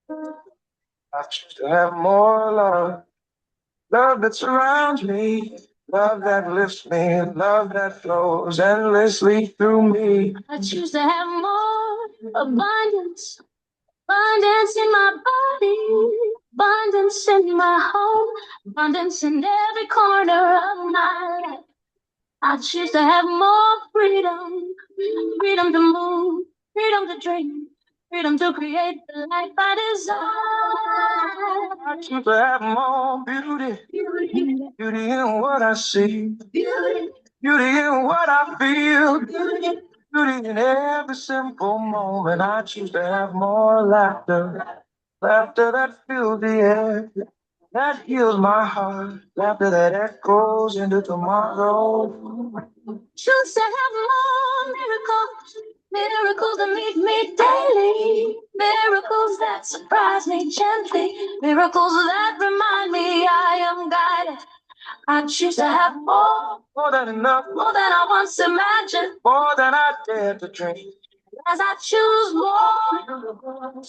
I choose to have more love. Love that surrounds me. Love that lifts me. Love that flows endlessly through me. I choose to have more abundance. Abundance in my body. Abundance in my home. Abundance in every corner of my life. I choose to have more freedom. Freedom to move. Freedom to dream. Freedom to create the life I desire. I choose to have more beauty. Beauty in what I see. Beauty in what I feel. Beauty in every simple moment. I choose to have more laughter. Laughter that fills the air. That heals my heart. Laughter that echoes into tomorrow. Choose to have more miracles. Miracles that meet me daily. Miracles that surprise me gently. Miracles that remind me I am guided. I choose to have more. More than enough. More than I once imagined. More than I dared to dream. As I choose more.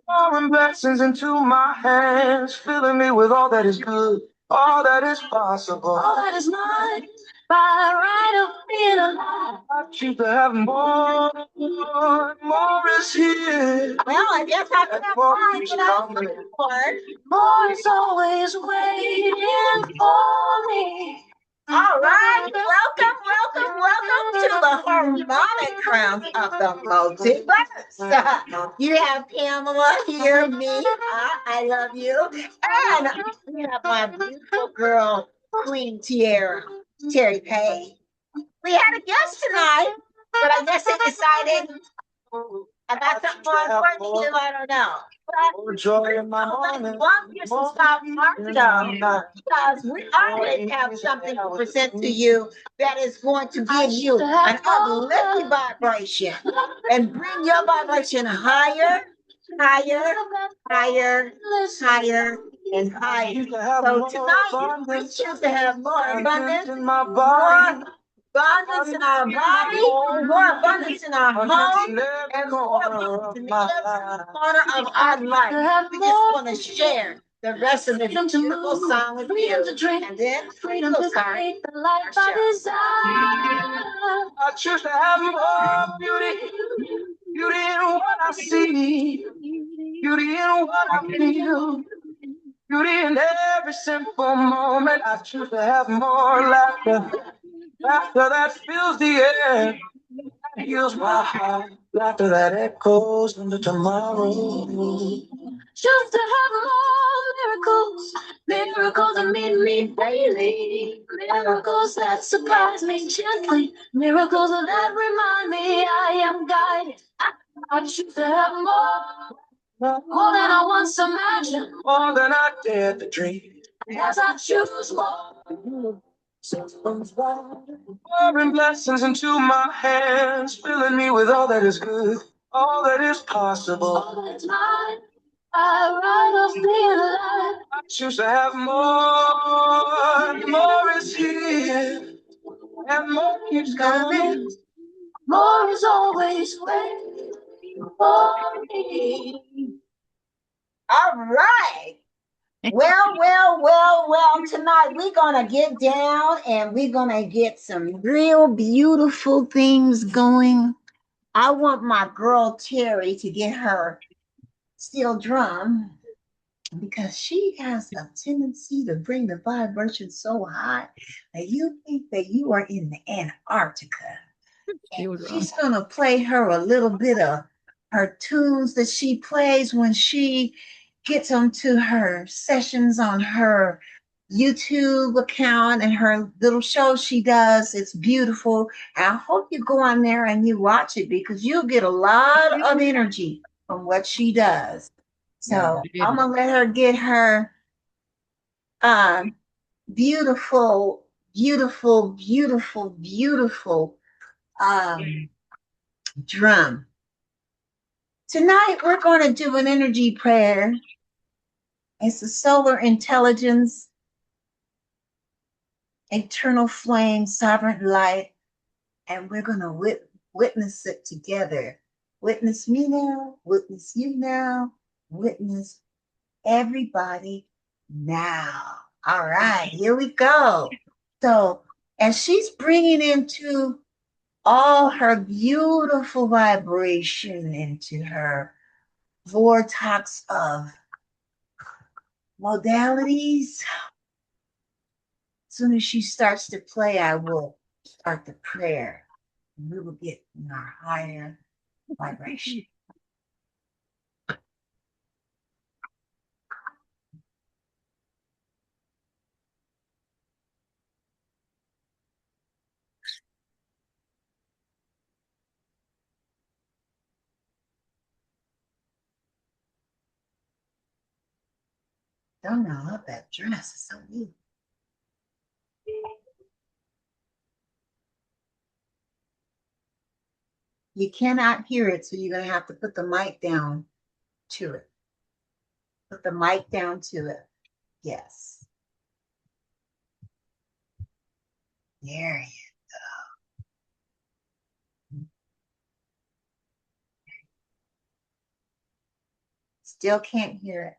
Pouring blessings into my hands, filling me with all that is good, all that is possible, all that is mine. By right of being alive, I choose to have more. More is here. Well, I guess I can have mine without more is always waiting for me. All right, welcome to the harmonic round of the multiverse. You have Pamela here, me, I love you, and we have my beautiful girl, Queen Terri Pay. We had a guest tonight, but I guess they decided about something more important to do. I don't know. But joy in my morning. One person stop Marco because we are going to have something to present to you that is going to give you an uplifting vibration and bring your vibration higher, higher, higher, higher, and higher. So tonight we choose to have more abundance, more abundance in our body, more abundance in our home, and more abundance in every corner of our life. We just want to share the rest of the beautiful song with you. And then freedom to create the life I desire. I choose to have more beauty, beauty in what I see, beauty in what I feel. Beauty in every simple moment. I choose to have more laughter. Laughter that fills the air. That heals my heart. Laughter that echoes into tomorrow. Choose to have more miracles. Miracles that meet me daily. Miracles that surprise me gently. Miracles that remind me I am guided. I choose to have more. More than I once imagined. More than I dared to dream. As I choose more. Pouring blessings into my hands, filling me with all that is good, all that is possible. All that's mine. I ride of being alive. I choose to have more. More is here. And more keeps coming. More is always waiting for me. All right. Well, tonight we're gonna get down and we're gonna get some real beautiful things going. I want my girl Terri to get her steel drum because she has a tendency to bring the vibration so high that you think that you are in the Antarctica. And she's gonna play her a little bit of her tunes that she plays when she gets onto her sessions on her YouTube account and her little show she does. It's beautiful. I hope you go on there and you watch it because you'll get a lot of energy from what she does. So I'm gonna let her get her um, beautiful, beautiful drum. Tonight we're going to do an energy prayer. It's a solar intelligence, eternal flame, sovereign light, and we're going to witness it together. Witness me now, witness you now, witness everybody now. All right, here we go. So, and she's bringing into all her beautiful vibration into her vortex of modalities. As soon as she starts to play, I will start the prayer. And we will get in our higher vibration. Don't know what that dress is so neat. You cannot hear it, so you're going to have to put the mic down to it. Put the mic down to it. Yes. There you go. Still can't hear it.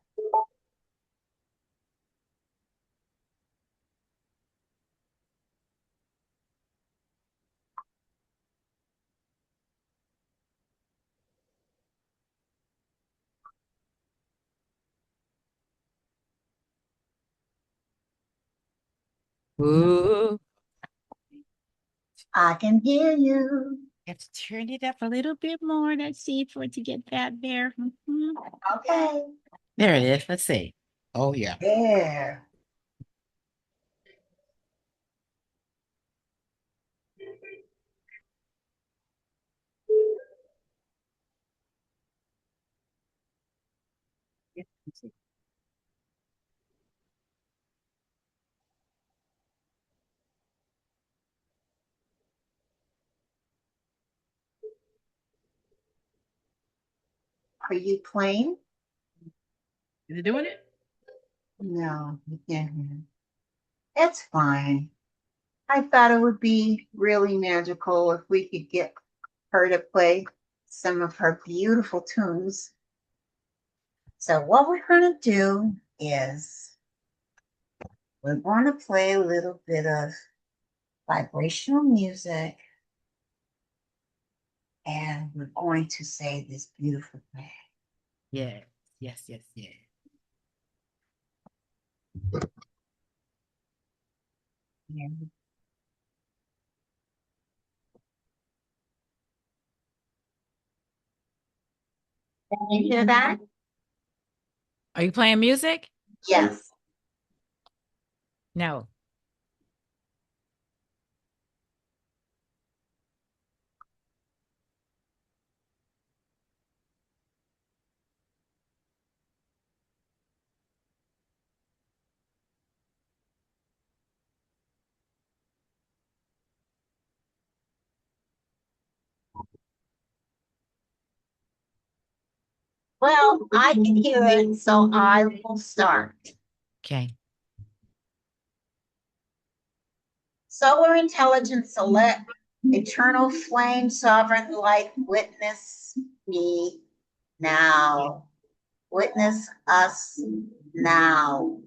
Ooh. I can hear you. You have to turn it up a little bit more. Let's see for it to get that there. Okay. There it is. Let's see. Oh, yeah. There. Are you playing? Is it doing it? No, you can't hear. It's fine. I thought it would be really magical if we could get her to play some of her beautiful tunes. So what we're going to do is we're going to play a little bit of vibrational music and we're going to say this beautiful thing. Yeah. Yes, yes, yes. Yeah. Can you hear that? Are you playing music? Yes. No. Well, I can hear it, so I will start. Okay. Solar intelligence select, eternal flame, sovereign light, witness me now. Witness us now.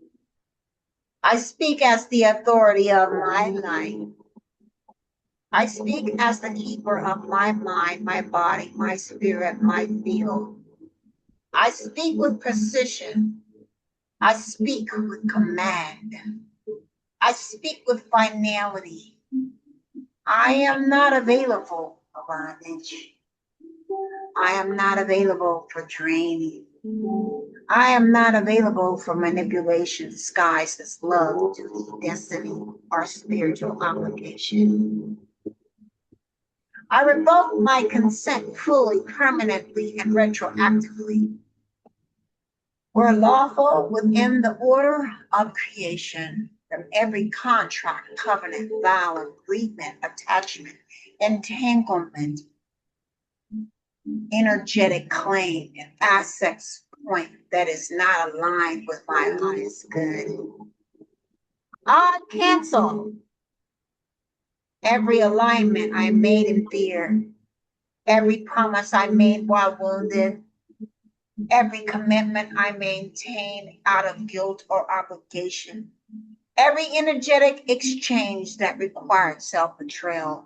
I speak as the authority of my life. I speak as the keeper of my mind, my body, my spirit, my field. I speak with precision. I speak with command. I speak with finality. I am not available for bondage. I am not available for draining. I am not available for manipulation disguised as love, duty, destiny, or spiritual obligation. I revoke my consent fully, permanently, and retroactively. Where lawful within the order of creation, from every contract, covenant, vow, agreement, attachment, entanglement, energetic claim, and access point that is not aligned with my highest good. I cancel every alignment I made in fear, every promise I made while wounded, every commitment I maintained out of guilt or obligation, every energetic exchange that required self-betrayal,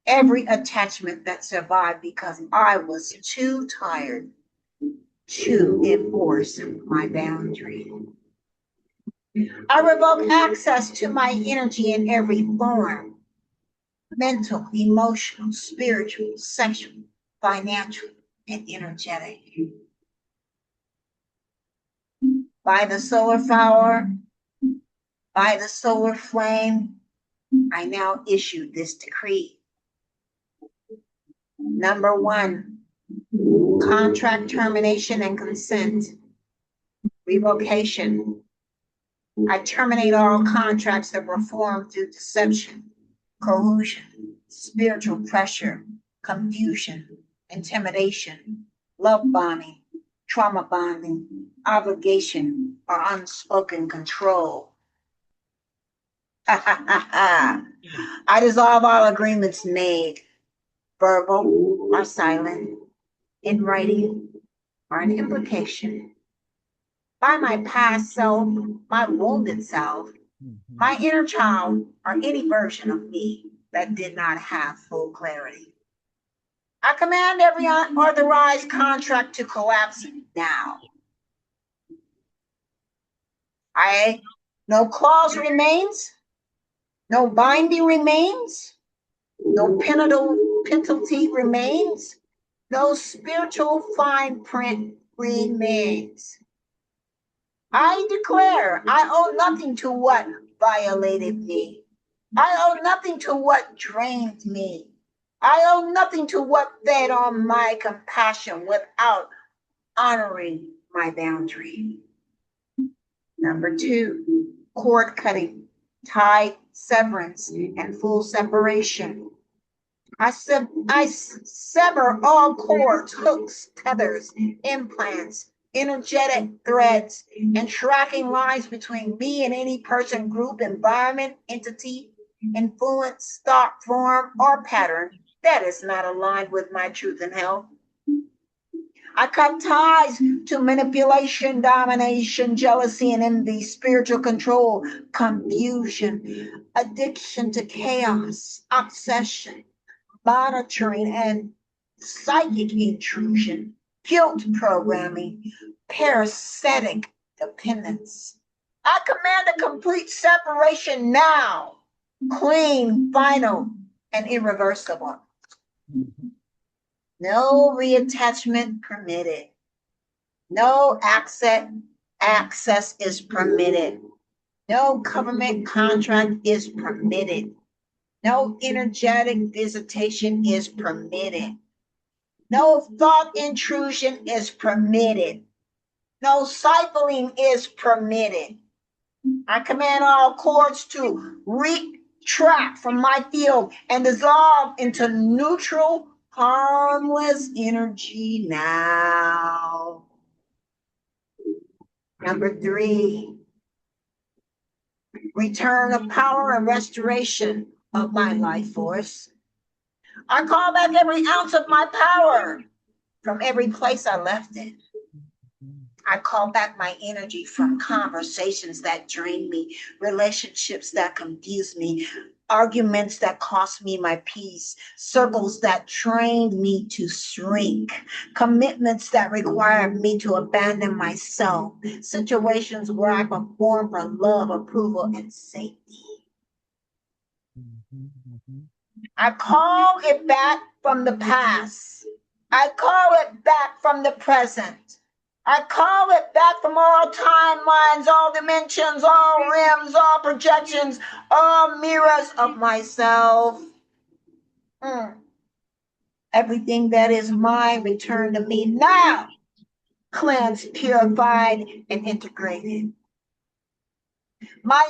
every attachment that survived because I was too tired to enforce my boundary. I revoke access to my energy in every form: mental, emotional, spiritual, sexual, financial, and energetic. By the solar power, by the solar flame, I now issue this decree. Number 1, contract termination and consent. Revocation. I terminate all contracts that were formed through deception, coercion, spiritual pressure, confusion, intimidation, love bombing, trauma bonding, obligation, or unspoken control. I dissolve all agreements made, verbal or silent, in writing or an implication, by my past self, my wounded self, my inner child, or any version of me that did not have full clarity. I command every unauthorized contract to collapse now. No clause remains, no binding remains, no penalty remains, no spiritual fine print remains. I declare I owe nothing to what violated me. I owe nothing to what drained me. I owe nothing to what fed on my compassion without honoring my boundary. Number 2, cord cutting, tie severance, and full separation. I sever all cords, hooks, tethers, implants, energetic threads, and tracking lines between me and any person, group, environment, entity, influence, thought, form, or pattern that is not aligned with my truth and health. I cut ties to manipulation, domination, jealousy, and envy, spiritual control, confusion, addiction to chaos, obsession, monitoring, and psychic intrusion, guilt programming, parasitic dependence. I command a complete separation now, clean, final, and irreversible. No reattachment permitted. No access is permitted. No government contract is permitted. No energetic visitation is permitted. No thought intrusion is permitted. No cycling is permitted. I command all cords to retract from my field and dissolve into neutral, harmless energy now. Number 3, return of power and restoration of my life force. I call back every ounce of my power from every place I left it. I call back my energy from conversations that drain me, relationships that confuse me, arguments that cost me my peace, circles that trained me to shrink, commitments that required me to abandon myself, situations where I perform for love, approval, and safety. I call it back from the past. I call it back from the present. I call it back from all timelines, all dimensions, all rims, all projections, all mirrors of myself. Everything that is mine, return to me now, cleansed, purified, and integrated. My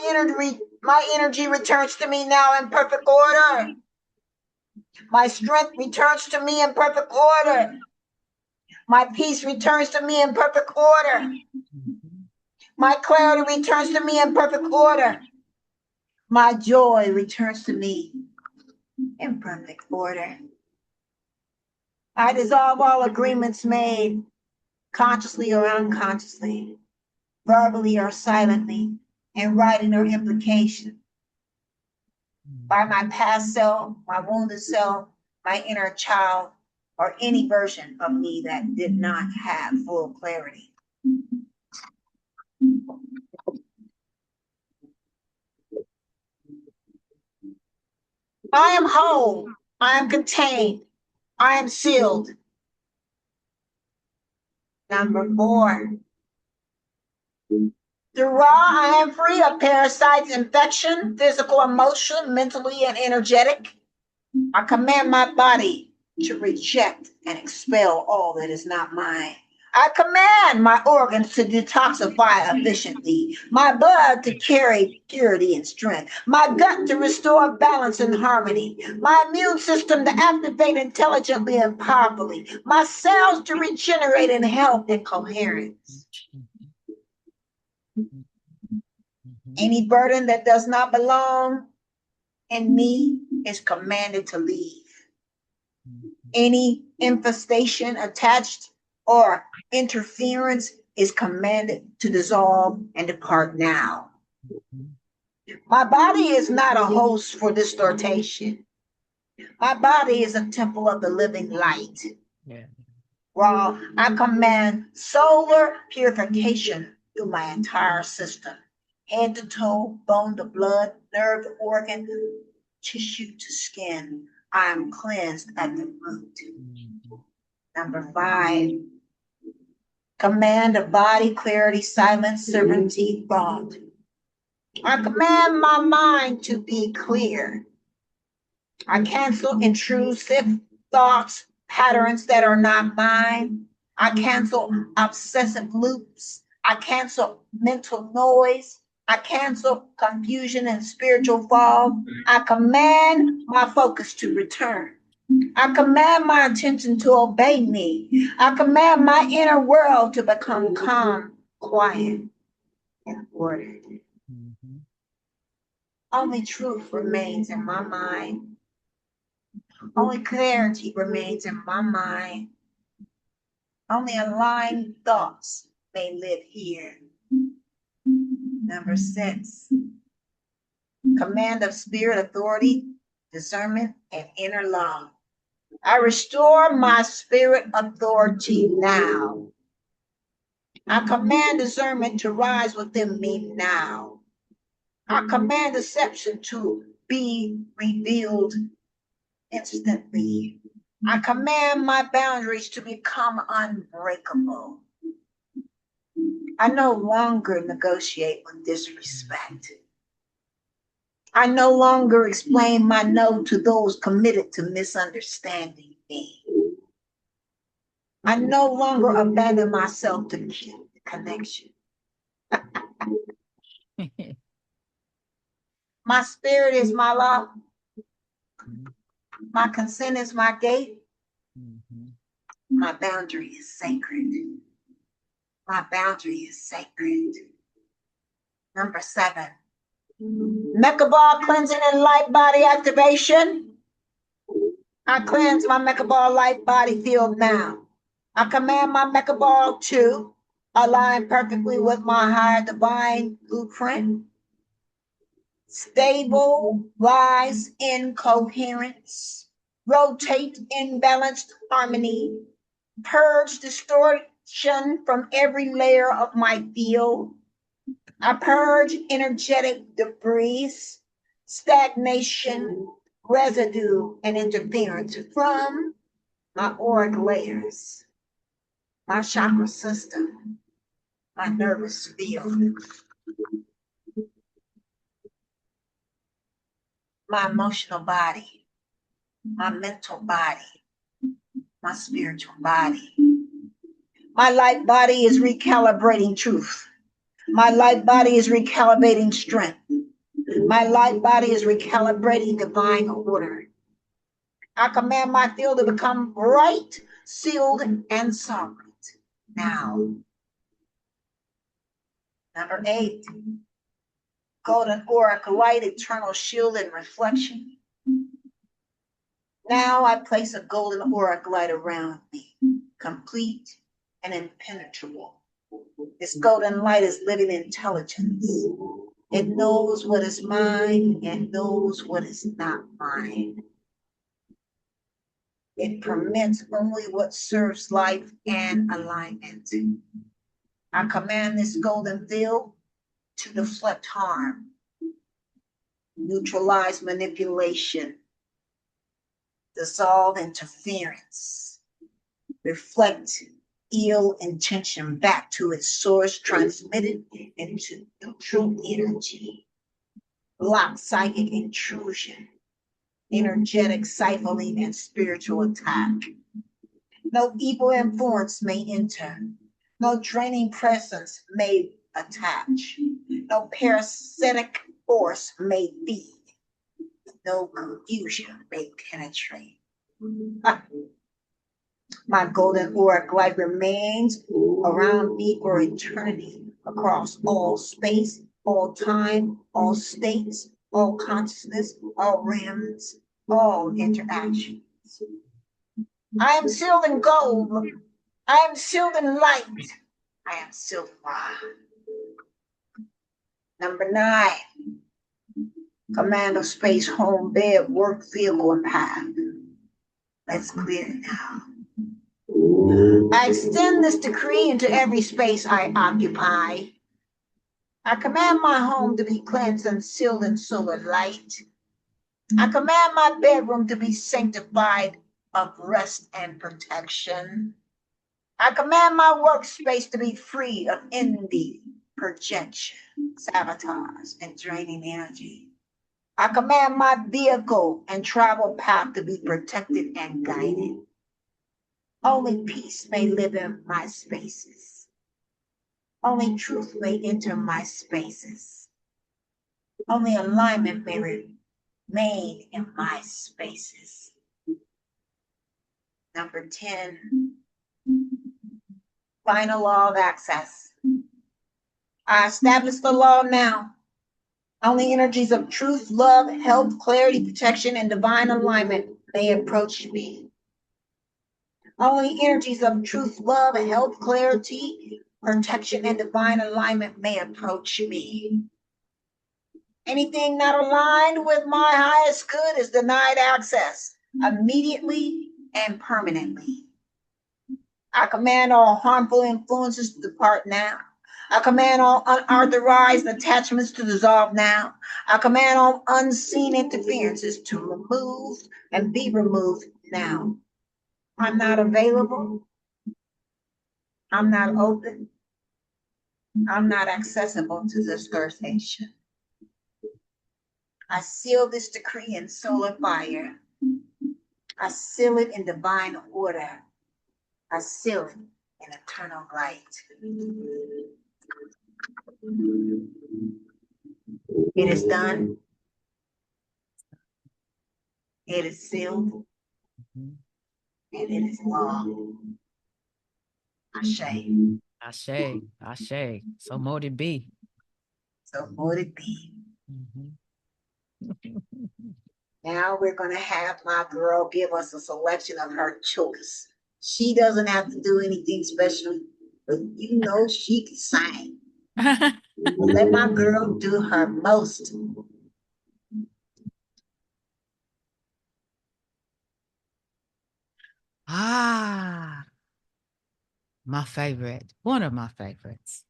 energy returns to me now in perfect order. My strength returns to me in perfect order. My peace returns to me in perfect order. My clarity returns to me in perfect order. My joy returns to me in perfect order. I dissolve all agreements made, consciously or unconsciously, verbally or silently, in writing or implication, by my past self, my wounded self, my inner child, or any version of me that did not have full clarity. I am whole. I am contained. I am sealed. Number 4. Through Ra, I am free of parasites, infection, physical, emotional, mentally, and energetic. I command my body to reject and expel all that is not mine. I command my organs to detoxify efficiently, my blood to carry purity and strength, my gut to restore balance and harmony, my immune system to activate intelligently and powerfully, my cells to regenerate in health and coherence. Any burden that does not belong in me is commanded to leave. Any infestation attached or interference is commanded to dissolve and depart now. My body is not a host for distortation. My body is a temple of the living light. While I command solar purification through my entire system, head to toe, bone to blood, nerve to organ, tissue to skin, I am cleansed at the root. Number 5, command of body, clarity, silence, certainty, thought. I command my mind to be clear. I cancel intrusive thoughts, patterns that are not mine. I cancel obsessive loops. I cancel mental noise. I cancel confusion and spiritual fog. I command my focus to return. I command my attention to obey me. I command my inner world to become calm, quiet, and ordered. Only truth remains in my mind. Only clarity remains in my mind. Only aligned thoughts may live here. Number 6, command of spirit authority, discernment, and inner love. I restore my spirit authority now. I command discernment to rise within me now. I command deception to be revealed instantly. I command my boundaries to become unbreakable. I no longer negotiate with disrespect. I no longer explain my no to those committed to misunderstanding me. I no longer abandon myself to keep the connection. My spirit is my law. My consent is my gate. My boundary is sacred. My boundary is sacred. Number 7, Mechaball cleansing and light body activation. I cleanse my Mechaball light body field now. I command my Mechaball to align perfectly with my higher divine blueprint. Stable, rise in coherence. Rotate in balanced harmony. Purge distortion from every layer of my field. I purge energetic debris, stagnation, residue, and interference from my auric layers, my chakra system, my nervous field, my emotional body, my mental body, my spiritual body. My light body is recalibrating truth. My light body is recalibrating strength. My light body is recalibrating divine order. I command my field to become bright, sealed, and solid now. Number 8, golden auric light, eternal shield and reflection. Now I place a golden aura light around me, complete and impenetrable. This golden light is living intelligence. It knows what is mine and knows what is not mine. It permits only what serves life and alignment. I command this golden field to deflect harm, neutralize manipulation, dissolve interference, reflect ill intention back to its source, transmitted into neutral energy, block psychic intrusion, energetic siphoning, and spiritual attack. No evil influence may enter. No draining presence may attach. No parasitic force may feed. No confusion may penetrate. My golden auric light remains around me for eternity, across all space, all time, all states, all consciousness, all realms, all interactions. I am sealed in gold. I am sealed in light. I am sealed in light. Number 9, command of space, home, bed, work, vehicle, and path. Let's clear it now. I extend this decree into every space I occupy. I command my home to be cleansed and sealed in solar light. I command my bedroom to be sanctified of rest and protection. I command my workspace to be free of envy, projection, sabotage, and draining energy. I command my vehicle and travel path to be protected and guided. Only peace may live in my spaces. Only truth may enter my spaces. Only alignment may remain in my spaces. Number 10, final law of access. I establish the law now. Only energies of truth, love, health, clarity, protection, and divine alignment may approach me. Only energies of truth, love, health, clarity, protection, and divine alignment may approach me. Anything not aligned with my highest good is denied access immediately and permanently. I command all harmful influences to depart now. I command all unauthorized attachments to dissolve now. I command all unseen interferences to remove and be removed now. I'm not available. I'm not open. I'm not accessible to this earth nation. I seal this decree in solar fire. I seal it in divine order. I seal it in eternal light. It is done. It is sealed. And it is law. Ashe. Ashe, Ashe. So mote it be. So mote it be. Mhm. Now we're going to have my girl give us a selection of her choice. She doesn't have to do anything special, but you know she can sing. Let my girl do her most. Ah, my favorite. One of my favorites.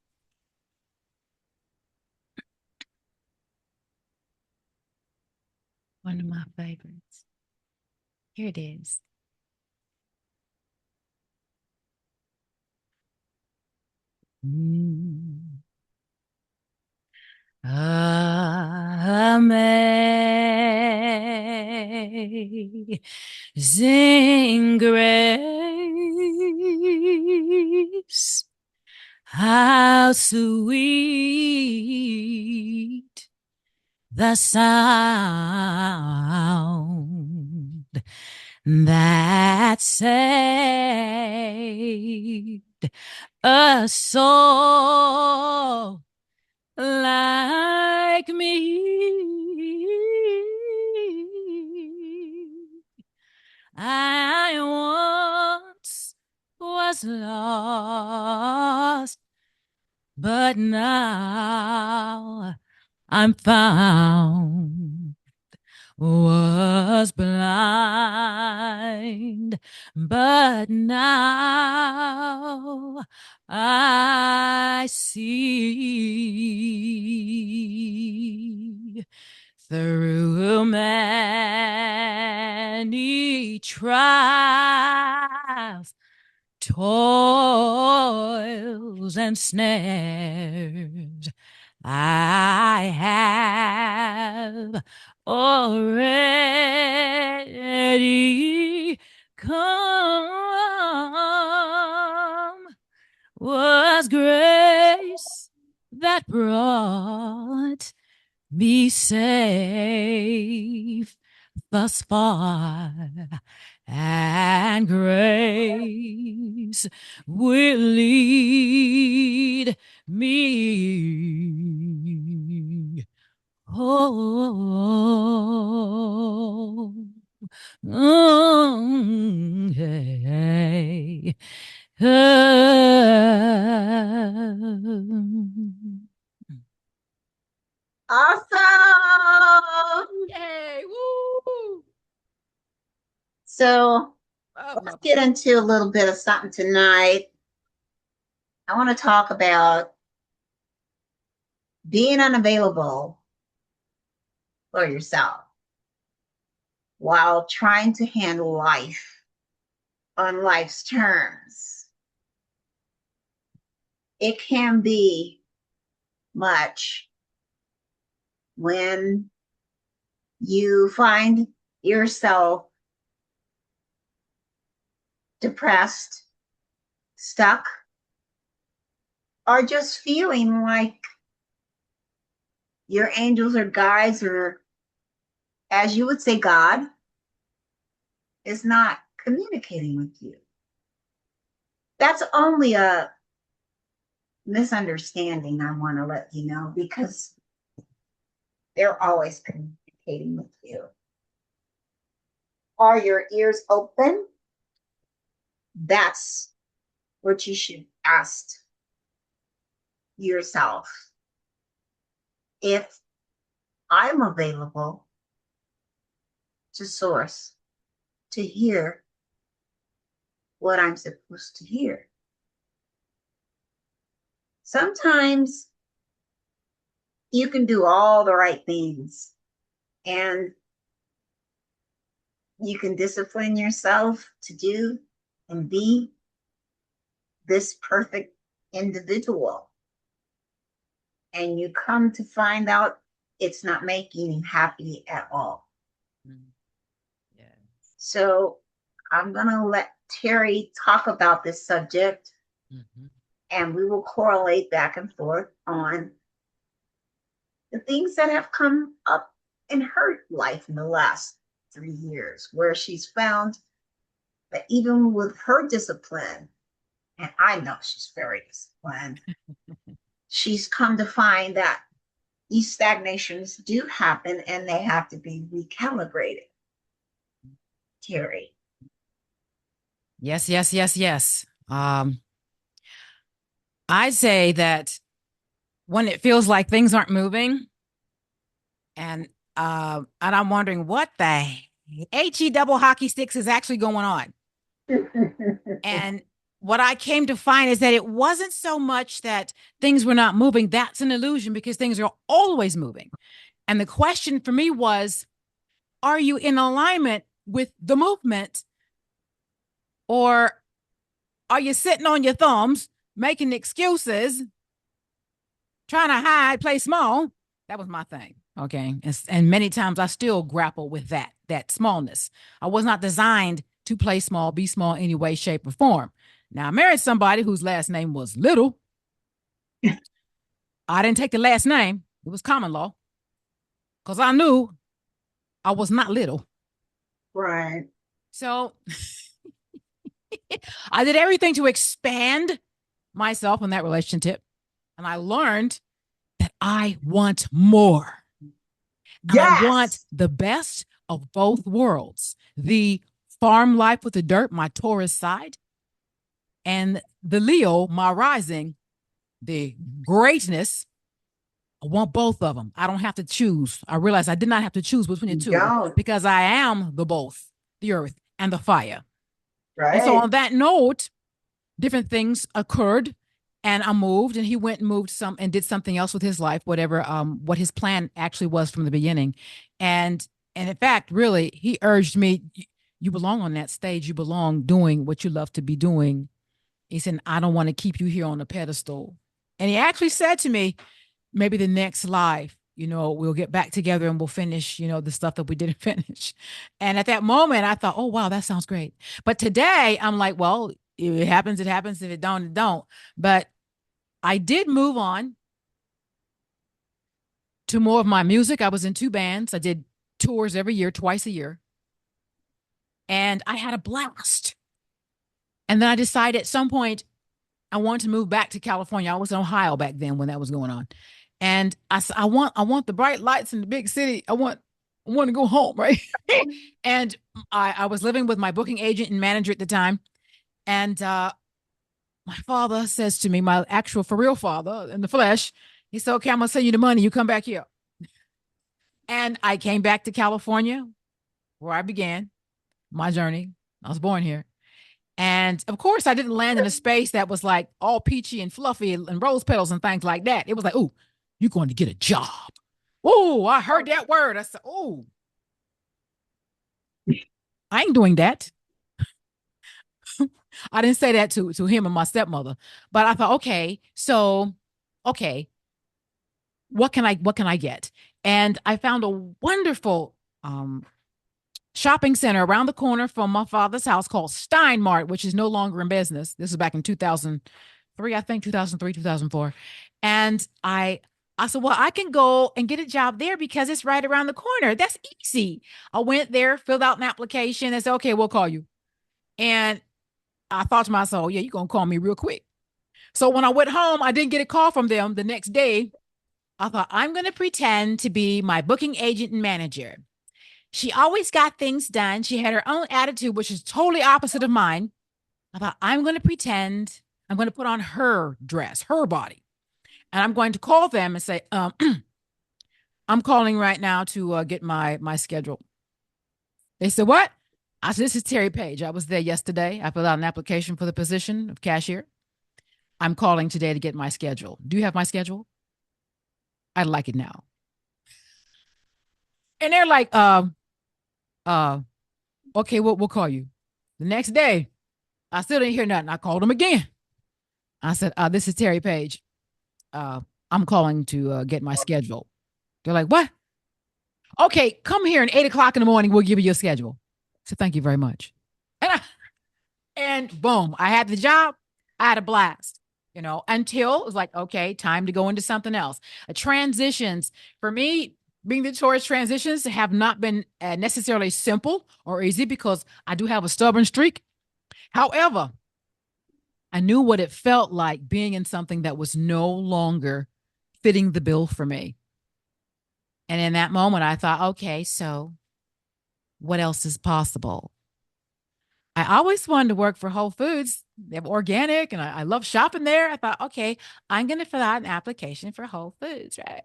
One of my favorites. Here it is. Amazing grace, how sweet the sound that saved a soul like me. I once was lost, but now I'm found. Was blind, but now I see. Through many trials, toils, and snares, I have already come. Was grace that brought me safe thus far, and grace will lead me home. Hey. Awesome. Yay! Woo! So Oh, let's get into a little bit of something tonight. I want to talk about being unavailable for yourself while trying to handle life on life's terms. It can be much when you find yourself depressed, stuck, or just feeling like your angels or guides, or as you would say, God, is not communicating with you. That's only a misunderstanding, I want to let you know, because they're always communicating with you. Are your ears open? That's what you should ask yourself. If I'm available to source, to hear what I'm supposed to hear. Sometimes you can do all the right things and you can discipline yourself to do and be this perfect individual. And you come to find out it's not making you happy at all. Yeah. So I'm going to let Terri talk about this subject, and we will correlate back and forth on the things that have come up in her life in the last 3 years, where she's found that even with her discipline, and I know she's very disciplined, she's come to find that these stagnations do happen and they have to be recalibrated. Terri. Yes, yes, yes, yes. I'd say that when it feels like things aren't moving, and I'm wondering what the HE double hockey sticks is actually going on. And what I came to find is that it wasn't so much that things were not moving. That's an illusion, because things are always moving. And the question for me was, are you in alignment with the movement, or are you sitting on your thumbs, making excuses, trying to hide, play small? That was my thing. Okay. And many times I still grapple with that smallness. I was not designed to play small, be small in any way, shape, or form. Now, I married somebody whose last name was Little. I didn't take the last name. It was common law, because I knew I was not little. Right. So I did everything to expand myself in that relationship. And I learned that I want more. And Yes. I want the best of both worlds, the farm life with the dirt, my Taurus side, and the Leo, my rising, the greatness. I want both of them. I don't have to choose. I realized I did not have to choose between the two because I am the both, the earth and the fire. Right. And so on that note, different things occurred and I moved and he went and moved some and did something else with his life, whatever, what his plan actually was from the beginning. And in fact, really, he urged me, you belong on that stage. You belong doing what you love to be doing. He said, I don't want to keep you here on a pedestal. And he actually said to me, maybe the next life, we'll get back together and we'll finish, the stuff that we didn't finish. And at that moment, I thought, oh, wow, that sounds great. But today I'm like, well, if it happens, it happens. If it don't, it don't. But I did move on to more of my music. I was in 2 bands. I did tours every year, twice a year. And I had a blast. And then I decided at some point I wanted to move back to California. I was in Ohio back then when that was going on. And I said, I want the bright lights in the big city. I want to go home, right? And I was living with my booking agent and manager at the time. And my father says to me, my actual for real father in the flesh, he said, okay, I'm going to send you the money. You come back here. And I came back to California where I began my journey. I was born here. And of course, I didn't land in a space that was like all peachy and fluffy and rose petals and things like that. It was like, oh, you're going to get a job. Oh, I heard that word. I said, oh, I ain't doing that. I didn't say that to him and my stepmother, but I thought, okay, what can I get? And I found a wonderful shopping center around the corner from my father's house called Steinmart, which is no longer in business. This is back in 2003, I think 2003, 2004. And I said, well, I can go and get a job there because it's right around the corner. That's easy. I went there, filled out an application and said, okay, we'll call you. And I thought to myself, oh, yeah, you're going to call me real quick. So when I went home, I didn't get a call from them the next day. I thought, I'm going to pretend to be my booking agent and manager. She always got things done. She had her own attitude, which is totally opposite of mine. I thought, I'm going to pretend I'm going to put on her dress, her body. And I'm going to call them and say, I'm calling right now to get my schedule. They said, what? I said, this is Terri Page. I was there yesterday. I filled out an application for the position of cashier. I'm calling today to get my schedule. Do you have my schedule? I'd like it now. And they're like, okay, we'll call you. The next day, I still didn't hear nothing. I called them again. I said, this is Terri Page. I'm calling to get my schedule. They're like, what? Okay, come here at 8:00 in the morning. We'll give you your schedule. So thank you very much. And boom, I had the job. I had a blast, until it was like, okay, time to go into something else. Transitions for me, being the Taurus, transitions have not been necessarily simple or easy because I do have a stubborn streak. However, I knew what it felt like being in something that was no longer fitting the bill for me. And in that moment, I thought, okay, so what else is possible? I always wanted to work for Whole Foods. They have organic and I love shopping there. I thought, okay, I'm going to fill out an application for Whole Foods, right?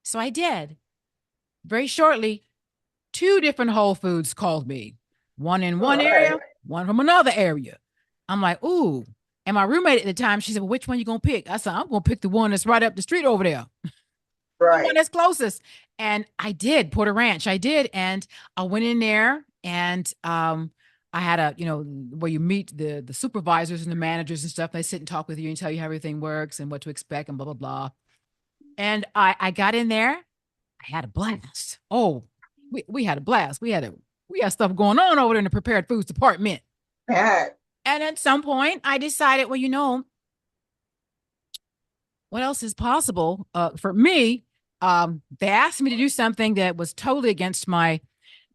So I did. Very shortly, 2 different Whole Foods called me. One in one area, one from another area. I'm like, ooh. And my roommate at the time, she said, well, which one you going to pick? I said, I'm going to pick the one that's right up the street over there. Right. The one that's closest. And I did, Porter Ranch. I did. And I went in there and I had where you meet the supervisors and the managers and stuff. They sit and talk with you and tell you how everything works and what to expect and blah, blah, blah. And I got in there. I had a blast. Oh, we had a blast. We had stuff going on over there in the prepared foods department. And at some point I decided, well, what else is possible for me? They asked me to do something that was totally against my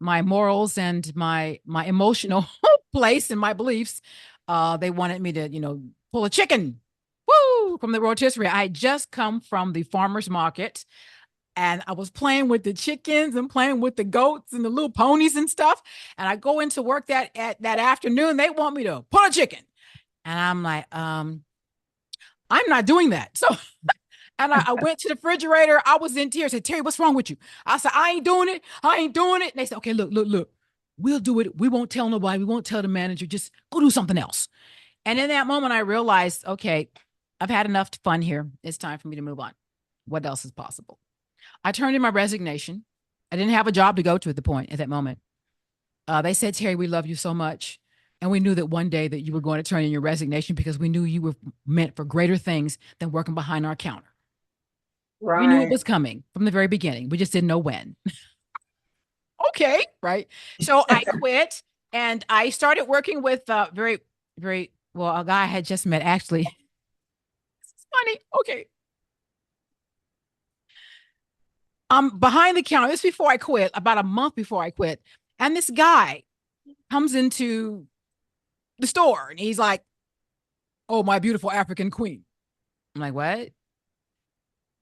morals and my emotional place and my beliefs. They wanted me to, pull a chicken, woo, from the rotisserie. I had just come from the farmer's market. And I was playing with the chickens and playing with the goats and the little ponies and stuff. And I go into work that afternoon. They want me to pull a chicken. And I'm like, I'm not doing that. So, and I went to the refrigerator. I was in tears. I said, Terri, what's wrong with you? I said, I ain't doing it. I ain't doing it. And they said, okay, look. We'll do it. We won't tell nobody. We won't tell the manager. Just go do something else. And in that moment, I realized, okay, I've had enough fun here. It's time for me to move on. What else is possible? I turned in my resignation. I didn't have a job to go to at that moment. They said, Terri, we love you so much. And we knew that one day that you were going to turn in your resignation because we knew you were meant for greater things than working behind our counter. Right. We knew it was coming from the very beginning. We just didn't know when. Okay, right. So I quit and I started working with very, very, well, a guy I had just met actually. It's funny. Okay. Behind the counter, this before I quit, about a month before I quit. And this guy comes into the store and he's like, oh, my beautiful African queen. I'm like, what?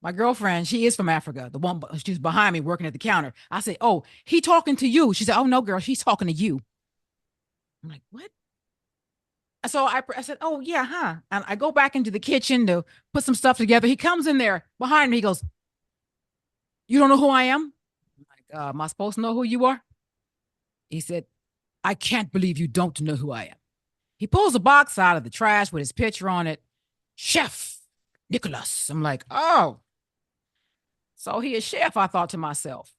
My girlfriend, she is from Africa. The one, she's behind me working at the counter. I said, oh, he talking to you. She said, oh, no, girl, she's talking to you. I'm like, what? So I said, oh, yeah, huh? And I go back into the kitchen to put some stuff together. He comes in there behind me. He goes, you don't know who I am? I'm like, am I supposed to know who you are? He said, I can't believe you don't know who I am. He pulls a box out of the trash with his picture on it. Chef Nicholas. I'm like, oh. So he is chef, I thought to myself.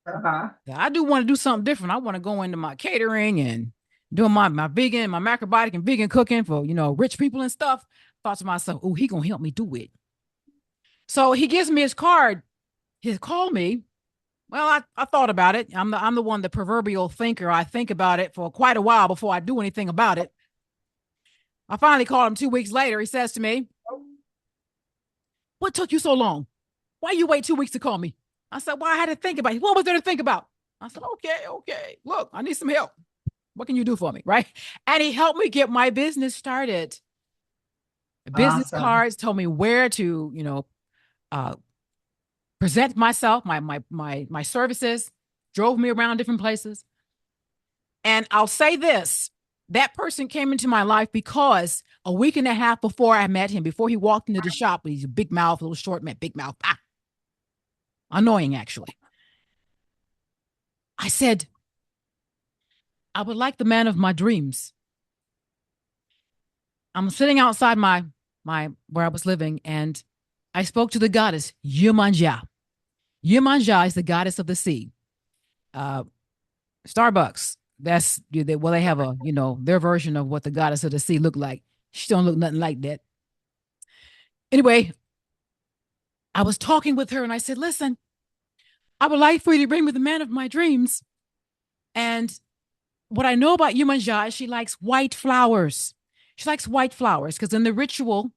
I do want to do something different. I want to go into my catering and doing my vegan, my macrobiotic and vegan cooking for, rich people and stuff. Thought to myself, oh, he going to help me do it. So he gives me his card. He called me. Well, I thought about it. I'm the one, the proverbial thinker. I think about it for quite a while before I do anything about it. I finally called him 2 weeks later. He says to me, what took you so long? Why you wait 2 weeks to call me? I said, well, I had to think about it. What was there to think about? I said, okay. Look, I need some help. What can you do for me? Right. And he helped me get my business started. The business cards told me where to, present myself, my services, drove me around different places. And I'll say this, that person came into my life because a week and a half before I met him, before he walked into the shop, he's a big mouth, a little short man, big mouth. Annoying, actually. I said, I would like the man of my dreams. I'm sitting outside my where I was living, and I spoke to the goddess, Yemanja. Yemanja is the goddess of the sea. Starbucks, that's, well, they have a, their version of what the goddess of the sea looked like. She don't look nothing like that. Anyway, I was talking with her and I said, listen, I would like for you to bring me the man of my dreams. And what I know about Yemanja is she likes white flowers. She likes white flowers because in the ritual,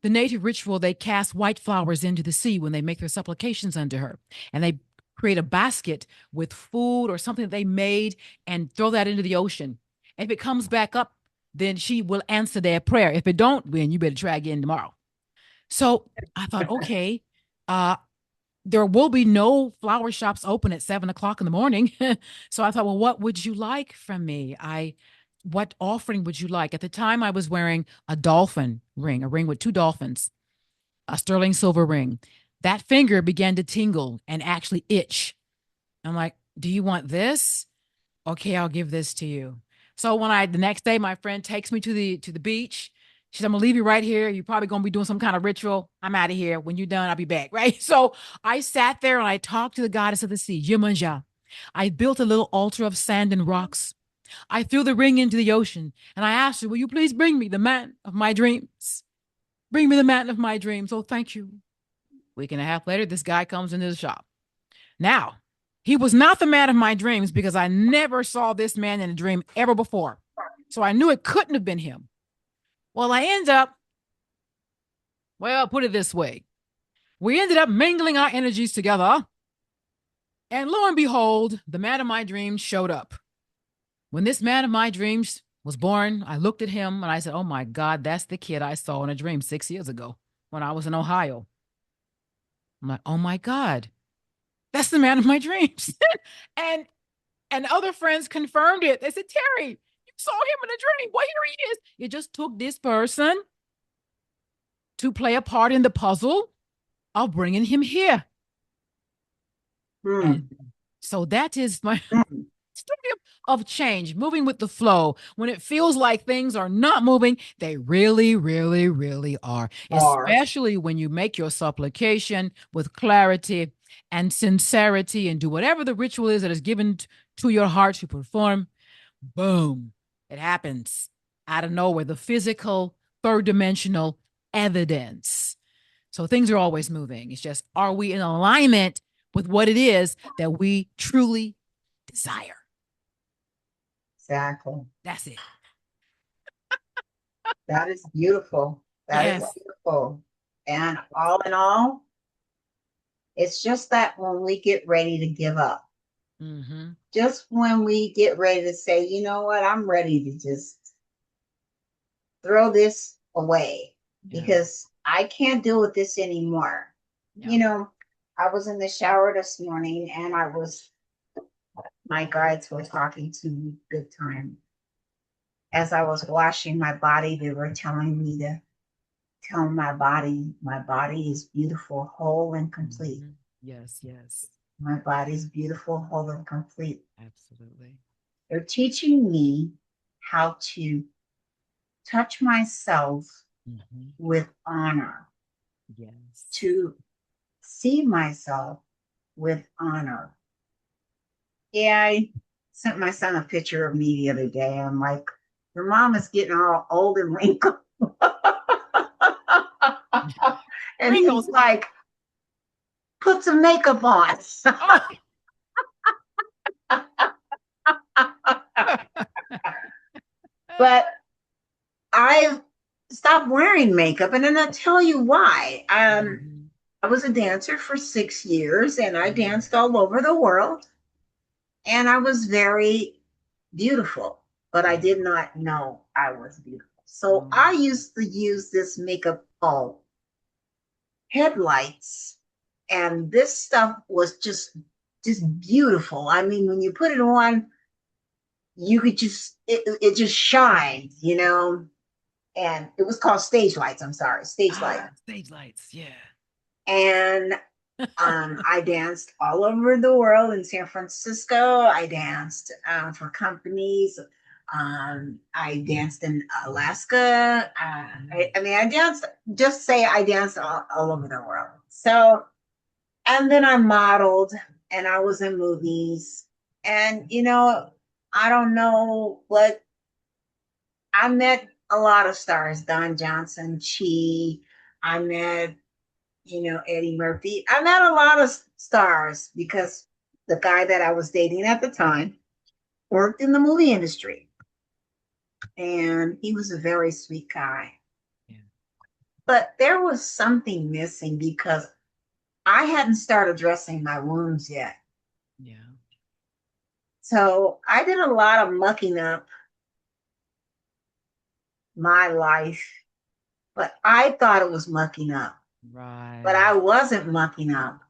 the native ritual, they cast white flowers into the sea when they make their supplications unto her. And they create a basket with food or something that they made and throw that into the ocean. And if it comes back up, then she will answer their prayer. If it don't, then you better try again tomorrow. So I thought, okay, there will be no flower shops open at 7:00 in the morning. So I thought, well, what would you like from me? What offering would you like? At the time, I was wearing a dolphin ring, a ring with 2 dolphins, a sterling silver ring. That finger began to tingle and actually itch. I'm like, do you want this? Okay, I'll give this to you. So the next day, my friend takes me to the beach. She said, I'm gonna leave you right here. You're probably gonna be doing some kind of ritual. I'm out of here. When you're done, I'll be back. Right. So I sat there and I talked to the goddess of the sea, Yemanja. I built a little altar of sand and rocks. I threw the ring into the ocean and I asked her, will you please bring me the man of my dreams? Bring me the man of my dreams. Oh, thank you. Week and a half later, this guy comes into the shop. Now, he was not the man of my dreams because I never saw this man in a dream ever before. So I knew it couldn't have been him. Well, put it this way. We ended up mingling our energies together. And lo and behold, the man of my dreams showed up. When this man of my dreams was born, I looked at him and I said, oh my God, that's the kid I saw in a dream 6 years ago when I was in Ohio. I'm like, oh my God, That's the man of my dreams. and and other friends confirmed it. They said, Terri, you saw him in a dream. Well, here he is. It just took this person to play a part in the puzzle of bringing him here. And so that is my story of change, moving with the flow. When it feels like things are not moving, they really, really, really are. Especially when you make your supplication with clarity and sincerity and do whatever the ritual is that is given to your heart to perform. Boom, it happens out of nowhere. The physical, third dimensional evidence. So things are always moving. It's just, are we in alignment with what it is that we truly desire? Exactly. That's it. That is beautiful. That is beautiful. And all in all, it's just that when we get ready to give up, just when we get ready to say, you know what, I'm ready to just throw this away because I can't deal with this anymore. You know, I was in the shower this morning and my guides were talking to me good time. As I was washing my body, they were telling me to tell my body is beautiful, whole, and complete. Yes, yes. My body's beautiful, whole, and complete. Absolutely. They're teaching me how to touch myself with honor. Yes. To see myself with honor. Yeah, I sent my son a picture of me the other day. I'm like, your mom is getting all old and wrinkled. And he's like, put some makeup on. But I stopped wearing makeup, and then I'll tell you why. I was a dancer for 6 years, and I danced all over the world, and I was very beautiful, but I did not know I was beautiful. So I used to use this makeup called Headlights, and this stuff was just beautiful. I mean, when you put it on, you could just it just shined, you know. And it was called Stage Lights. I'm sorry, Stage Lights. Stage Lights, yeah. And I danced all over the world in San Francisco. I danced for companies. I danced in Alaska. I mean, I danced, just say I danced all over the world. So, and then I modeled and I was in movies. And, you know, I don't know what, I met a lot of stars, Don Johnson, Chi. I met, you know, Eddie Murphy. I met a lot of stars because the guy that I was dating at the time worked in the movie industry. And he was a very sweet guy. Yeah. But there was something missing because I hadn't started dressing my wounds yet. Yeah. So I did a lot of mucking up my life, but I thought it was mucking up. Right. But I wasn't mucking up.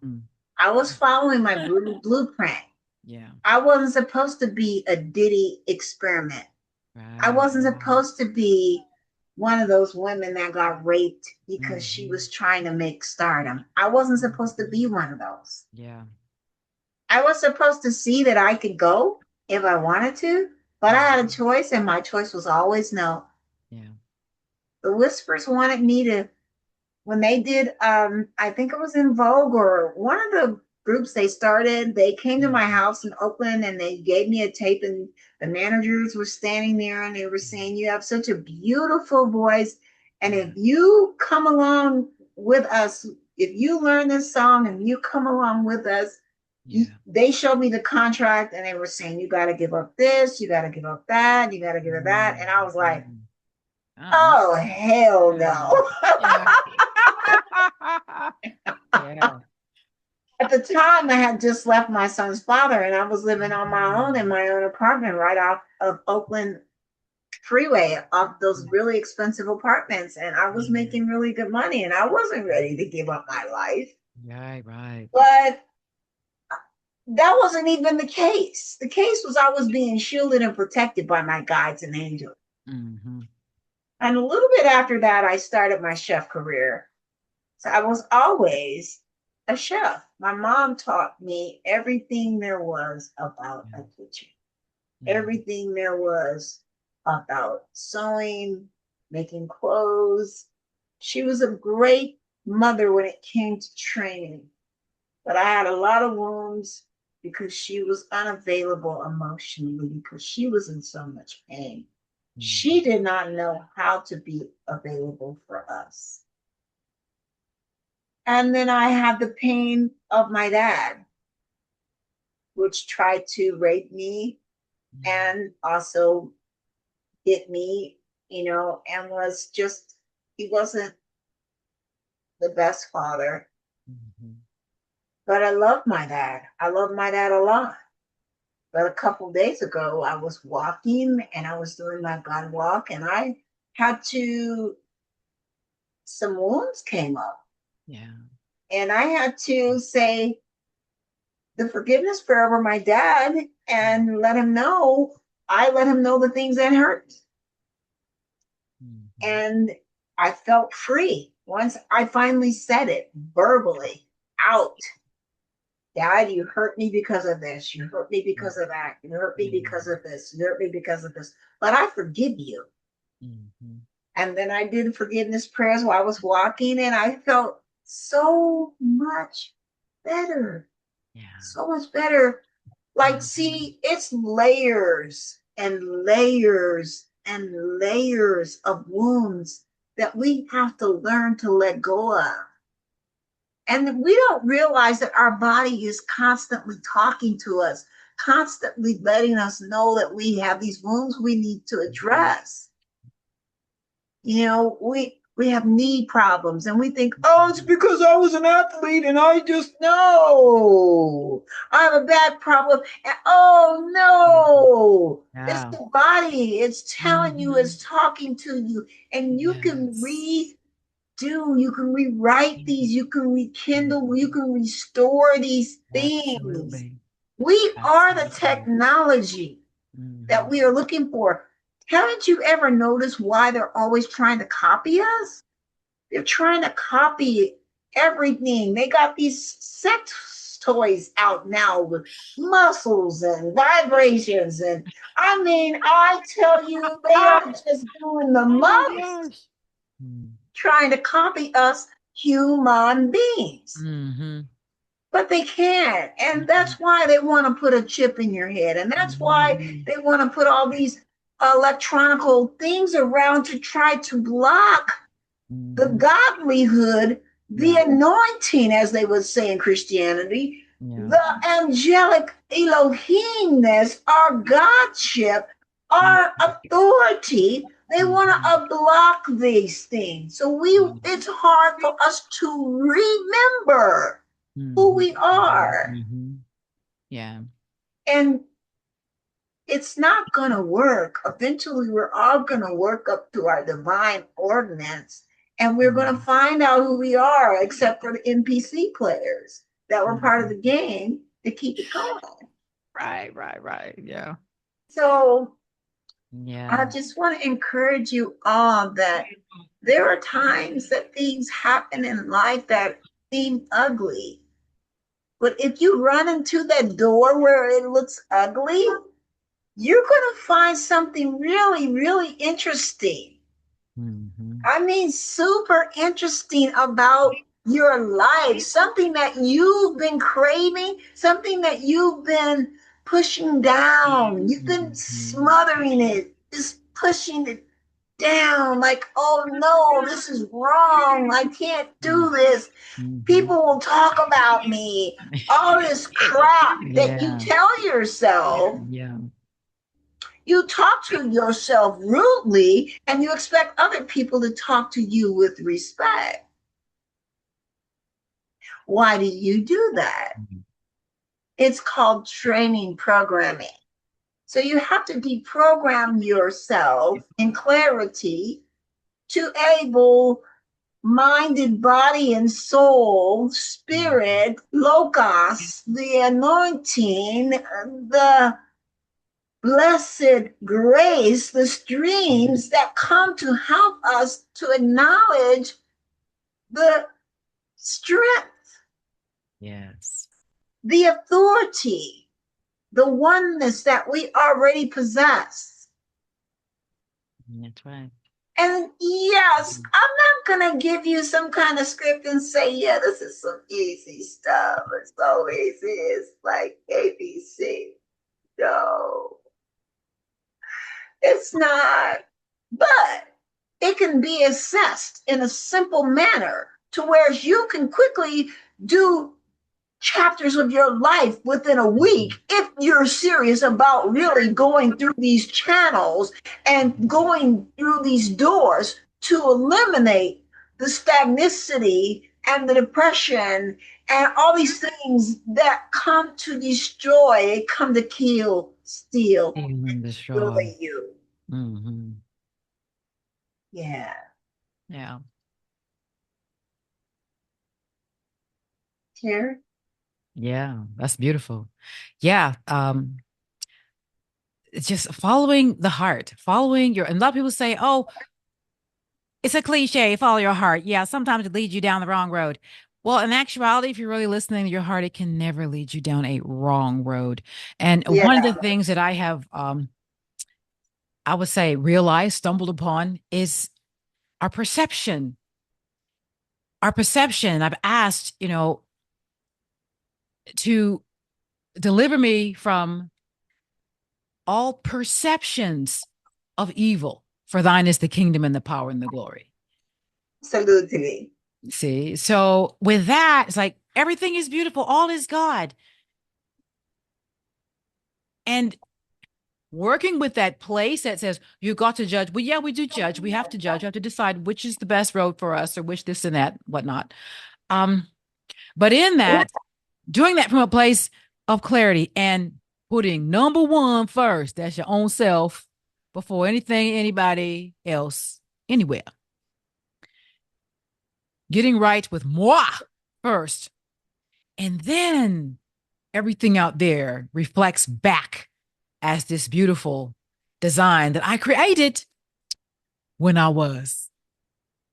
I was following my blueprint. Yeah. I wasn't supposed to be a Diddy experiment. Right. I wasn't supposed to be one of those women that got raped because she was trying to make stardom. I wasn't supposed to be one of those. Yeah. I was supposed to see that I could go if I wanted to, but I had a choice, and my choice was always no. Yeah. The Whispers wanted me to, when they did, I think it was in Vogue or one of the groups they started, they came to my house in Oakland and they gave me a tape, and the managers were standing there and they were saying, you have such a beautiful voice. And if you come along with us, if you learn this song and you come along with us, they showed me the contract and they were saying, you got to give up this, you got to give up that, you got to give up that. And I was like, oh, hell no. Yeah. At the time, I had just left my son's father and I was living on my own in my own apartment right off of Oakland Freeway, off those really expensive apartments. And I was making really good money and I wasn't ready to give up my life. Right, right. But that wasn't even the case. The case was I was being shielded and protected by my guides and angels. Mm-hmm. And a little bit after that, I started my chef career. So I was always a chef. My mom taught me everything there was about a kitchen, everything there was about sewing, making clothes. She was a great mother when it came to training, but I had a lot of wounds because she was unavailable emotionally because she was in so much pain. She did not know how to be available for us. And then I had the pain of my dad, which tried to rape me and also hit me, and was just, he wasn't the best father. Mm-hmm. But I love my dad. I love my dad a lot. But a couple days ago, I was walking and I was doing my God walk, and I had to, some wounds came up. Yeah. And I had to say the forgiveness prayer over my dad and let him know, I let him know the things that hurt. Mm-hmm. And I felt free once I finally said it verbally out. Dad, you hurt me because of this. You hurt me because of that. You hurt me because of this. You hurt me because of this. But I forgive you. Mm-hmm. And then I did forgiveness prayers while I was walking, and I felt so much better. Yeah. So much better. Like, see, it's layers and layers and layers of wounds that we have to learn to let go of. And we don't realize that our body is constantly talking to us, constantly letting us know that we have these wounds we need to address. We have knee problems and we think, oh, it's because I was an athlete and I just know I have a back problem. And oh no, it's the body. It's telling you, it's talking to you, and you can you can rewrite these, you can rekindle, you can restore these things. Absolutely. We are the technology that we are looking for. Haven't you ever noticed why they're always trying to copy us? They're trying to copy everything. They got these sex toys out now with muscles and vibrations. And I mean, I tell you, they are just doing the most trying to copy us human beings. Mm-hmm. But they can't. And that's why they want to put a chip in your head. And that's why they want to put all these electronical things around to try to block the godlyhood, the anointing, as they would say in Christianity, the angelic Elohimness, our Godship, our authority. They want to block these things. So it's hard for us to remember who we are. Mm-hmm. Yeah. And it's not going to work. Eventually, we're all going to work up to our divine ordinance, and we're going to find out who we are, except for the NPC players that were part of the game to keep it going. Right. Yeah. So Yeah. I just want to encourage you all that there are times that things happen in life that seem ugly. But if you run into that door where it looks ugly, you're going to find something really, really interesting. Mm-hmm. I mean, super interesting about your life, something that you've been craving, something that you've been pushing down. You've been smothering it, just pushing it down like, oh no, this is wrong. I can't do this. People will talk about me. All this crap that you tell yourself. Yeah. You talk to yourself rudely and you expect other people to talk to you with respect. Why do you do that? It's called training programming. So you have to deprogram yourself in clarity to able minded body and soul, spirit, logos, the anointing, the blessed grace, the streams that come to help us to acknowledge the strength, Yes. the authority, the oneness that we already possess. That's right. And yes, I'm not going to give you some kind of script and say, yeah, this is some easy stuff. It's always is like ABC. No, it's not. But it can be assessed in a simple manner to where you can quickly do chapters of your life within a week if you're serious about really going through these channels and going through these doors to eliminate the stagnicity and the depression and all these things that come to destroy, come to kill, steal, And destroy. you. Mm-hmm. Yeah. Yeah. Terri? Yeah. That's beautiful. Yeah. It's just following the heart, following your, and a lot of people say, oh, it's a cliche, follow your heart. Yeah, sometimes it leads you down the wrong road. Well, in actuality, if you're really listening to your heart, it can never lead you down a wrong road. And Yeah. one of the things that I have, I would say, realized, stumbled upon is our perception. Our perception. I've asked, to deliver me from all perceptions of evil. For thine is the kingdom and the power and the glory. Salute to me. See, so with that, it's like everything is beautiful, all is God. And working with that place that says you got to judge. Well, yeah, we do judge. We have to judge. We have to decide which is the best road for us or which this and that, whatnot. But in that, doing that from a place of clarity and putting number one first, that's your own self, before anything, anybody else, anywhere. Getting right with moi first. And then everything out there reflects back as this beautiful design that I created when I was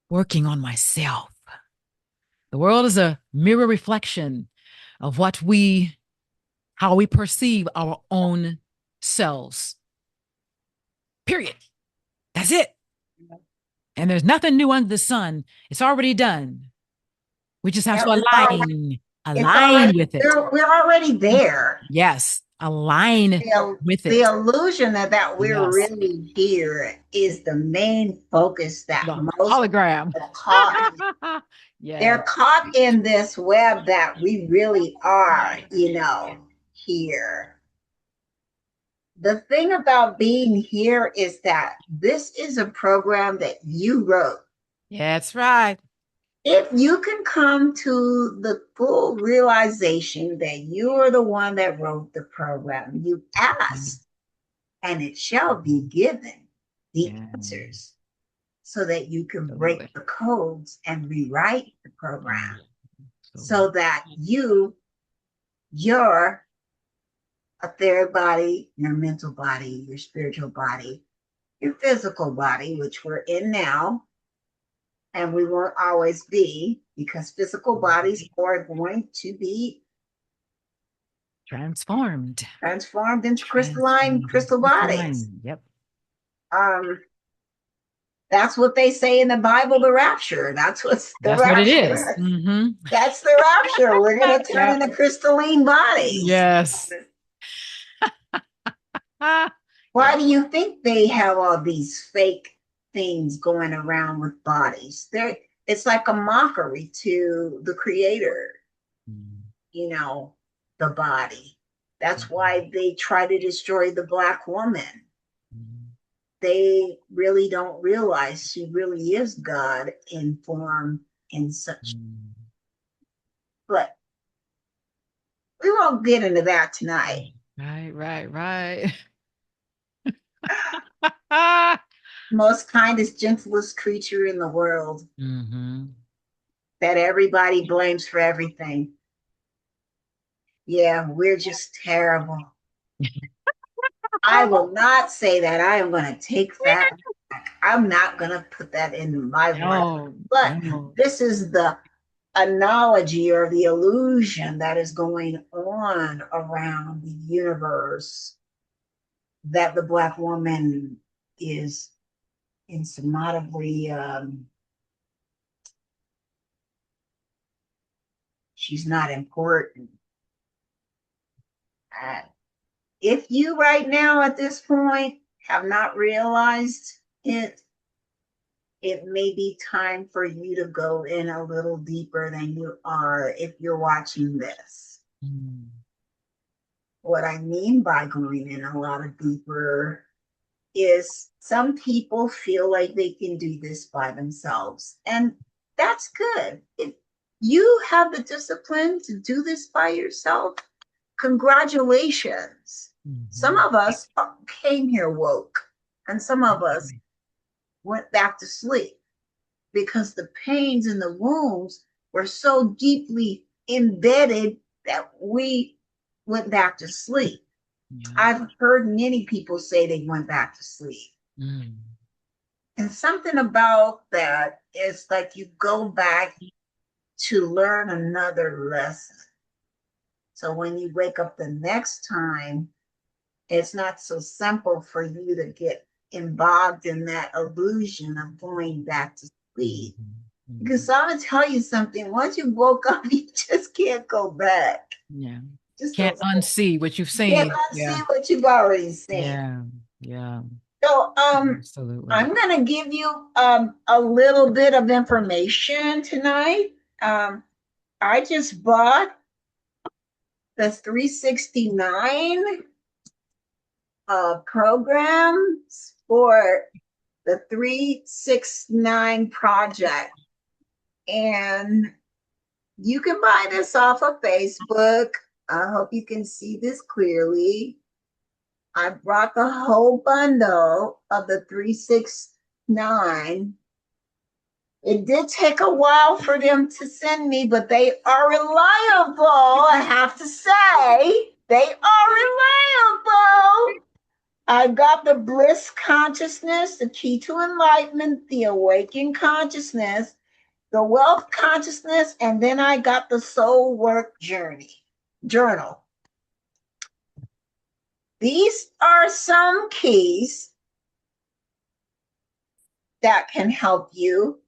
working on myself. The world is a mirror reflection of how we perceive our own selves. Period. That's it. And there's nothing new under the sun. It's already done. We just have to align with it. We're already there. Yes, align with it. The illusion that we're really here is the main focus that The most hologram. are caught. They're caught in this web that we really are, here. The thing about being here is that this is a program that you wrote. Yeah, that's right. If you can come to the full realization that you are the one that wrote the program, you ask, and it shall be given the answers so that you can break the codes and rewrite the program so that you're etheric body, your mental body, your spiritual body, your physical body, which we're in now, and we won't always be, because physical bodies are going to be transformed into crystal bodies. Yep. That's what they say in the Bible, the rapture. That's what it is. Mm-hmm. That's the rapture. We're going to turn into crystalline bodies. Yes. Why do you think they have all these fake things going around with bodies? It's like a mockery to the creator, the body. That's why they try to destroy the Black woman. They really don't realize she really is God in form and such. But we won't get into that tonight. Right. Most kindest, gentlest creature in the world. Mm-hmm. that everybody blames for everything. Yeah, we're just terrible. I will not say that. I am going to take that back. I'm not going to put that in my words. But this is the analogy or the illusion that is going on around the universe, that the Black woman is insurmountably, she's not important. If you right now at this point have not realized it, it may be time for you to go in a little deeper than you are if you're watching this. What I mean by going in a lot of deeper is some people feel like they can do this by themselves, and that's good. If you have the discipline to do this by yourself, congratulations. Some of us came here woke, and some of us went back to sleep because the pains and the wounds were so deeply embedded that we went back to sleep. I've heard many people say they went back to sleep. And something about that is like you go back to learn another lesson. So when you wake up the next time, it's not so simple for you to get involved in that illusion of going back to sleep. Because I'm going to tell you something. Once you woke up, you just can't go back. Yeah. Just can't unsee what you've seen. Can't unsee what you've already seen. Yeah. Yeah. So absolutely. I'm going to give you a little bit of information tonight. I just bought the 369 programs for the 369 project. And you can buy this off of Facebook. I hope you can see this clearly. I brought the whole bundle of the 369. It did take a while for them to send me, but they are reliable. I have to say, they are reliable. I got the bliss consciousness, the key to enlightenment, the awakened consciousness, the wealth consciousness, and then I got the soul work journal. These are some keys that can help you.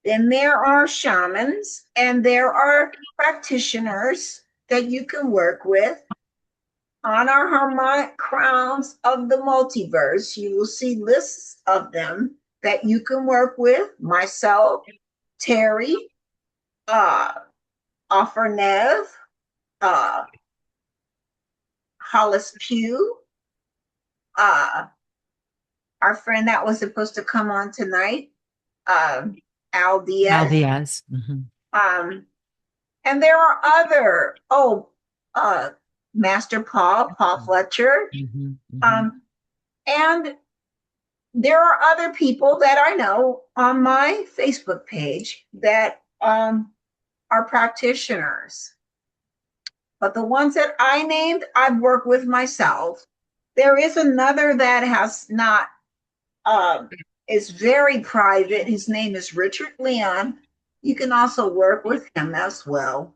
Then there are shamans and there are practitioners that you can work with. On our harmonic crowns of the multiverse, you will see lists of them that you can work with. Myself, Terri, Offernev, Hollis Pugh, our friend that was supposed to come on tonight, Al Diaz. Al Diaz. And there are other, Master Paul Fletcher. And there are other people that I know on my Facebook page that are practitioners. But the ones that I named, I've worked with myself. There is another that has not, is very private. His name is Richard Leon. You can also work with him as well.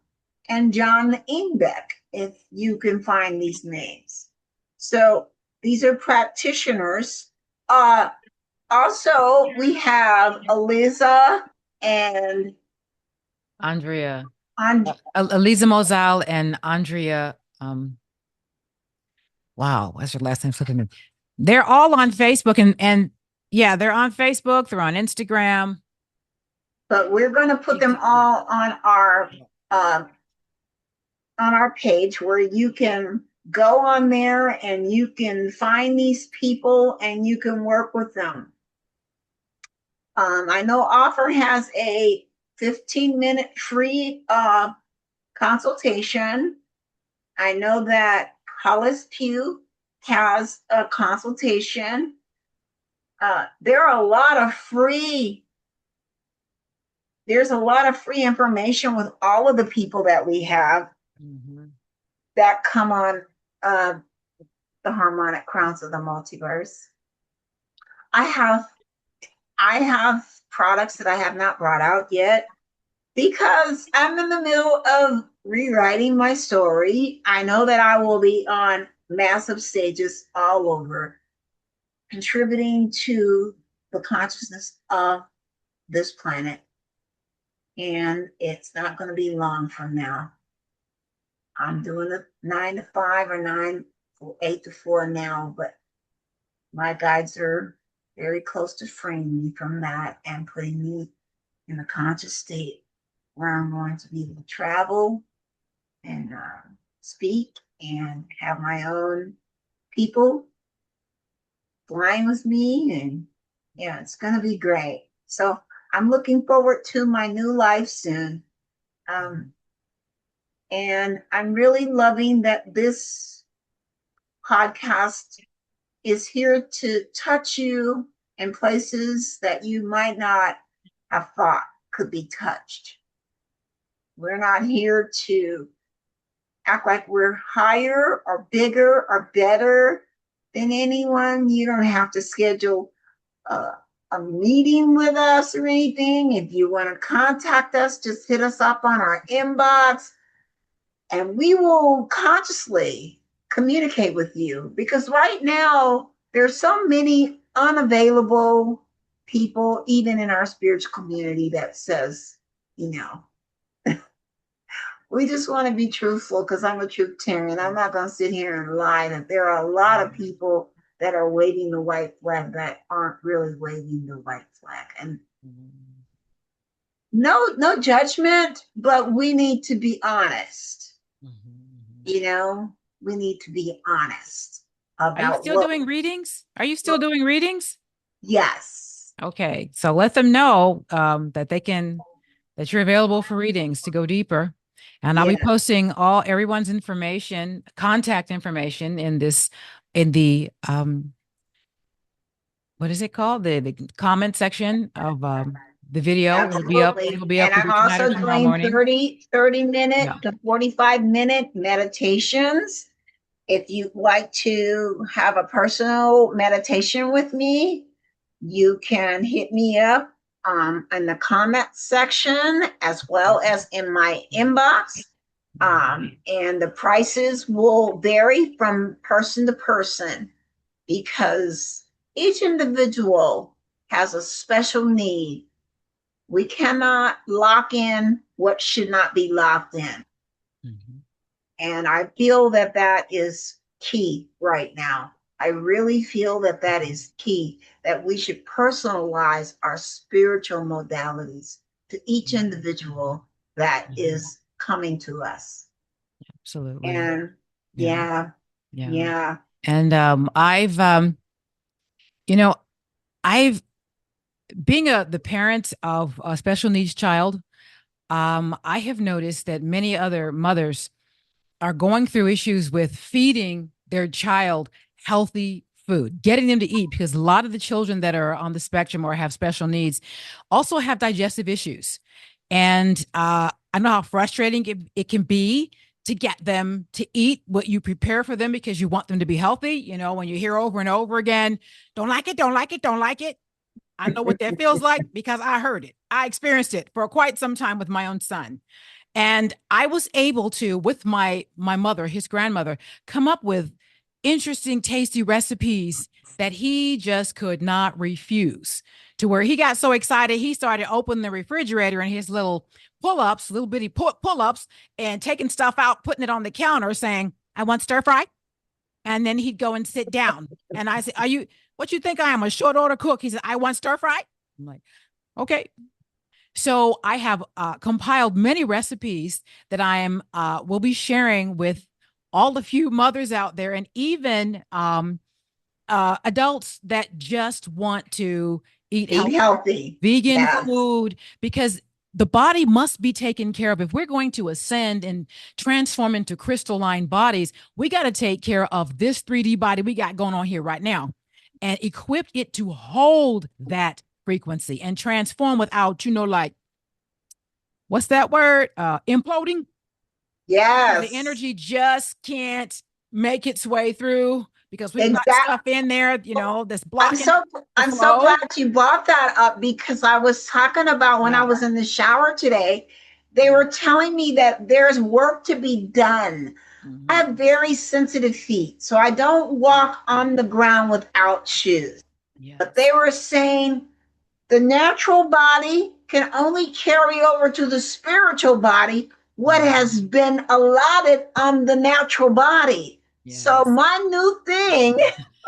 And John Ingbeck, if you can find these names. So these are practitioners. Also, we have Eliza and Andrea. Eliza Mozal and Andrea. Wow, what's her last name? Flipping me. They're all on Facebook and yeah, they're on Facebook. They're on Instagram. But we're going to put them all on our page where you can go on there and you can find these people and you can work with them. I know Offer has a 15-minute free consultation. I know that Hollis Pugh has a consultation. There are a lot of free there's a lot of free information with all of the people that we have Mm-hmm. that come on the Harmonic Crowns of the Multiverse. I have products that I have not brought out yet because I'm in the middle of rewriting my story. I know that I will be on massive stages all over, contributing to the consciousness of this planet. And it's not going to be long from now. I'm doing a 9 to 5 or 8 to 4 now, but my guides are very close to freeing me from that and putting me in a conscious state where I'm going to be able to travel and speak and have my own people flying with me. And yeah, it's going to be great. So I'm looking forward to my new life soon. And I'm really loving that this podcast is here to touch you in places that you might not have thought could be touched. We're not here to act like we're higher or bigger or better than anyone. You don't have to schedule a meeting with us or anything. If you want to contact us, just hit us up on our inbox and we will consciously communicate with you, because right now there's so many unavailable people, even in our spiritual community, that says, we just want to be truthful, because I'm a truth-tarian. I'm not going to sit here and lie that there are a lot of people that are waving the white flag that aren't really waving the white flag. And no judgment, but we need to be honest. We need to be honest about. Are you still doing readings? Are you still doing readings? Yes. Okay. So let them know that you're available for readings to go deeper. And I'll be posting everyone's information, contact information in the what is it called? The comment section of the video. Absolutely. It'll be up. And I'm also doing 30 minute to 45-minute meditations. If you'd like to have a personal meditation with me, you can hit me up in the comment section as well as in my inbox. And the prices will vary from person to person, because each individual has a special need. We cannot lock in what should not be locked in. And I feel that is key right now. I really feel that is key, that we should personalize our spiritual modalities to each individual that is coming to us. Absolutely. And yeah. And I've being the parent of a special needs child, I have noticed that many other mothers are going through issues with feeding their child healthy food, getting them to eat, because a lot of the children that are on the spectrum or have special needs also have digestive issues. And I know how frustrating it can be to get them to eat what you prepare for them because you want them to be healthy. When you hear over and over again, don't like it, don't like it, don't like it. I know what that feels like because I heard it. I experienced it for quite some time with my own son. And I was able to, with my mother, his grandmother, come up with interesting, tasty recipes that he just could not refuse, to where he got so excited, he started opening the refrigerator and his little pull-ups, little bitty pull-ups, and taking stuff out, putting it on the counter saying, I want stir fry. And then he'd go and sit down. And I said, what you think I am, a short order cook? He said, I want stir fry. I'm like, okay. So I have compiled many recipes that I will be sharing with all the few mothers out there, and even adults that just want to eat healthy vegan food, because the body must be taken care of. If we're going to ascend and transform into crystalline bodies, we got to take care of this 3D body we got going on here right now and equip it to hold that frequency and transform without, what's that word? Imploding. Yes. The energy just can't make its way through because we've got Exactly. stuff in there, that's blocking I'm so glad you brought that up, because I was talking about when I was in the shower today, they were telling me that there's work to be done. I have very sensitive feet, so I don't walk on the ground without shoes. Yes. But they were saying the natural body can only carry over to the spiritual body what has been allotted on the natural body. Yes. So my new thing,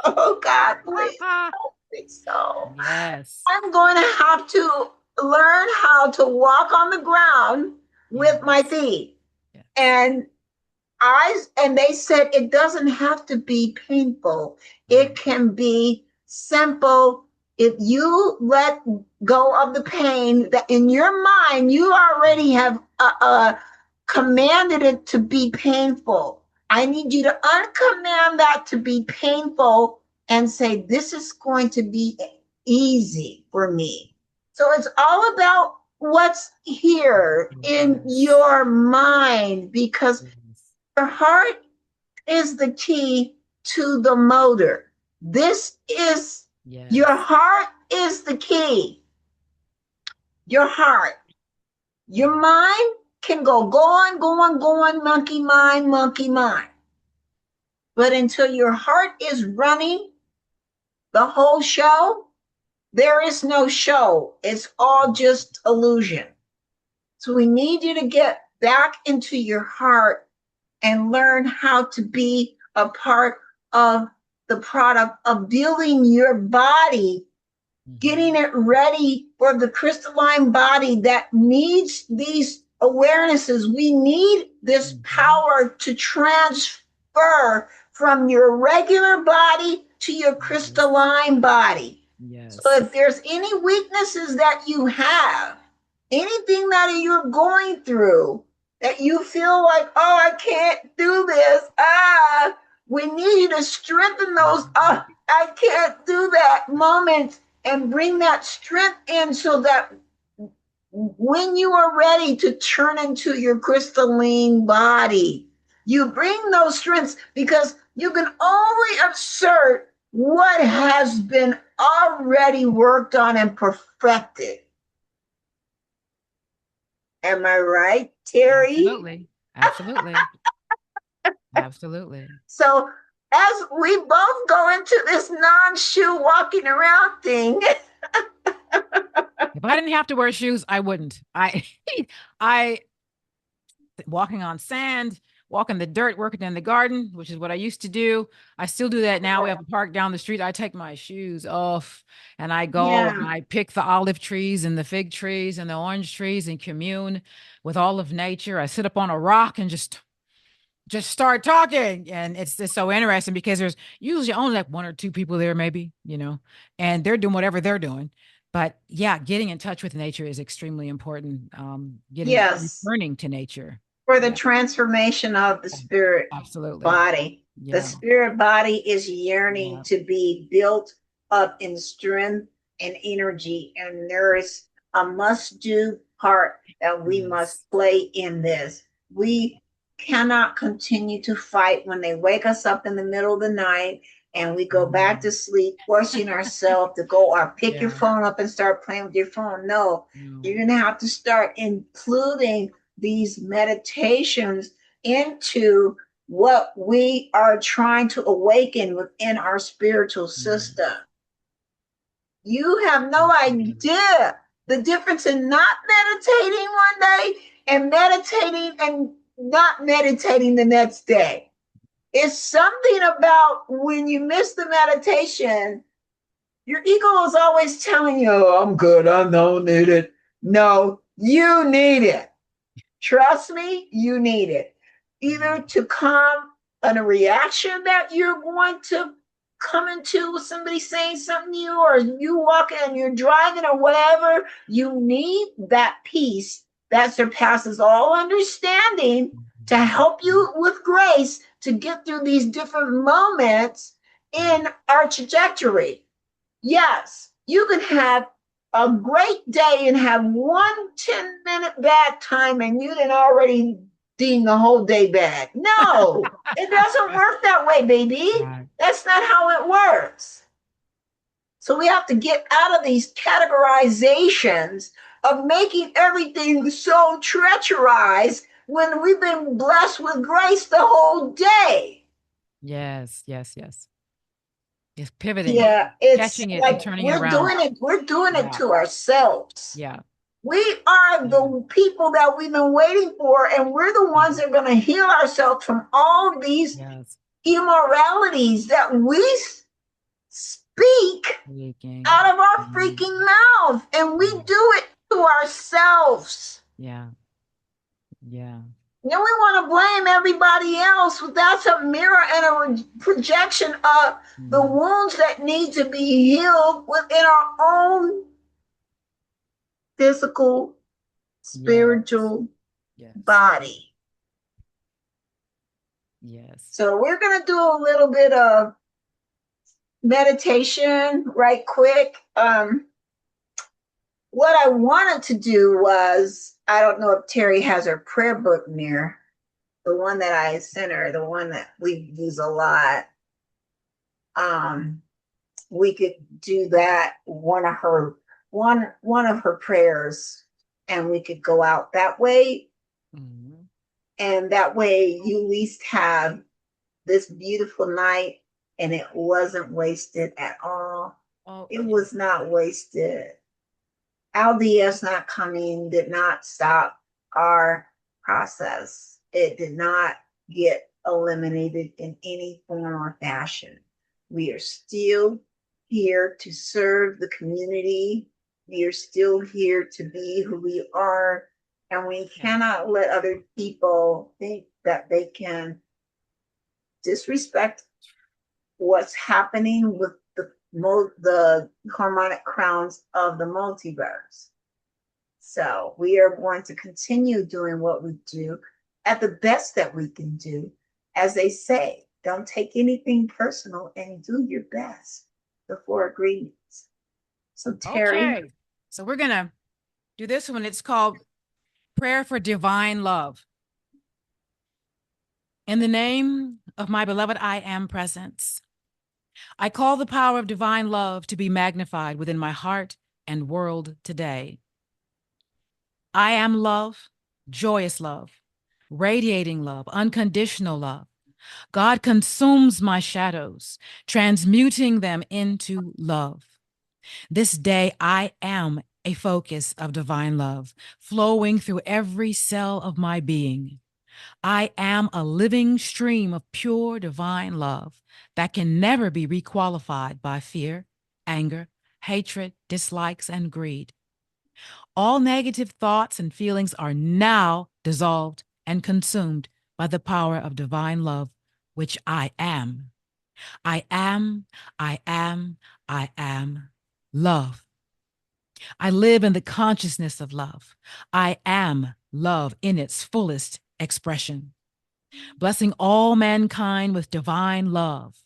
oh God, please, I don't think so. Yes. I'm going to have to learn how to walk on the ground with my feet. Yes. And they said it doesn't have to be painful. It can be simple. If you let go of the pain, that in your mind you already have commanded it to be painful. I need you to uncommand that to be painful and say, this is going to be easy for me. So it's all about what's here in your mind, because your heart is the key to the motor. This is your heart is the key. Your heart. Your mind can go on, monkey mind, monkey mind. But until your heart is running the whole show, there is no show. It's all just illusion. So we need you to get back into your heart and learn how to be a part of the product of building your body, getting it ready for the crystalline body that needs these awarenesses. We need this power to transfer from your regular body to your crystalline body. Yes. So if there's any weaknesses that you have, anything that you're going through, that you feel like, oh, I can't do this. We need you to strengthen those, I can't do that moments, and bring that strength in so that when you are ready to turn into your crystalline body, you bring those strengths, because you can only assert what has been already worked on and perfected. Am I right, Terri? Absolutely. Absolutely. Absolutely. So as we both go into this non-shoe walking around thing. If I didn't have to wear shoes, I wouldn't. I walking on sand, walking the dirt, working in the garden, which is what I used to do. I still do that now. We have a park down the street. I take my shoes off and I go and I pick the olive trees and the fig trees and the orange trees and commune with all of nature. I sit up on a rock and just start talking. And it's just so interesting because there's usually only like one or two people there, maybe, and they're doing whatever they're doing. But yeah, getting in touch with nature is extremely important. Returning to nature. For the transformation of the spirit body. Yeah. The spirit body is yearning to be built up in strength and energy. And there is a must-do part that we must play in this. We cannot continue to fight when they wake us up in the middle of the night and we go back to sleep, forcing ourselves to go or pick your phone up and start playing with your phone. No, you're going to have to start including these meditations into what we are trying to awaken within our spiritual system. You have no idea the difference in not meditating one day and meditating and not meditating the next day. It's something about when you miss the meditation, your ego is always telling you, oh, I'm good, I don't need it. No, you need it. Trust me, you need it. Either to calm a reaction that you're going to come into with somebody saying something to you, or you walking and you're driving or whatever, you need that peace that surpasses all understanding to help you with grace to get through these different moments in our trajectory. Yes, you can have a great day and have 1 10-minute bad time and you didn't already deem the whole day bad. No, it doesn't work that way, baby. Right. That's not how it works. So we have to get out of these categorizations of making everything so treacherized when we've been blessed with grace the whole day. Yes, yes, yes. It's pivoting. Yeah, it's catching it like and turning it around. we're doing Yeah. it to ourselves. Yeah. We are the people that we've been waiting for, and we're the ones that are going to heal ourselves from all these Yes. immoralities that we speak out of our freaking mouth, and we do it to ourselves. Yeah. Yeah. Then we want to blame everybody else, but that's a mirror and a projection of the wounds that need to be healed within our own physical, spiritual body. Yes. So we're going to do a little bit of meditation right quick. What I wanted to do was, I don't know if Terri has her prayer book near, the one that I sent her, the one that we use a lot. We could do that, one of her prayers, and we could go out that way. Mm-hmm. And that way you at least have this beautiful night, and it wasn't wasted at all. Oh, it was not wasted. LDS not coming did not stop our process. It did not get eliminated in any form or fashion. We are still here to serve the community. We are still here to be who we are, and we cannot let other people think that they can disrespect what's happening with the harmonic crowns of the multiverse. So we are going to continue doing what we do at the best that we can do. As they say, don't take anything personal and do your best before agreements. So Terri. Okay. So we're going to do this one. It's called Prayer for Divine Love. In the name of my beloved I Am Presence, I call the power of divine love to be magnified within my heart and world today. I am love, joyous love, radiating love, unconditional love. God consumes my shadows, transmuting them into love. This day, I am a focus of divine love, flowing through every cell of my being. I am a living stream of pure divine love that can never be requalified by fear, anger, hatred, dislikes, and greed. All negative thoughts and feelings are now dissolved and consumed by the power of divine love, which I am. I am, I am, I am love. I live in the consciousness of love. I am love in its fullest expression, blessing all mankind with divine love.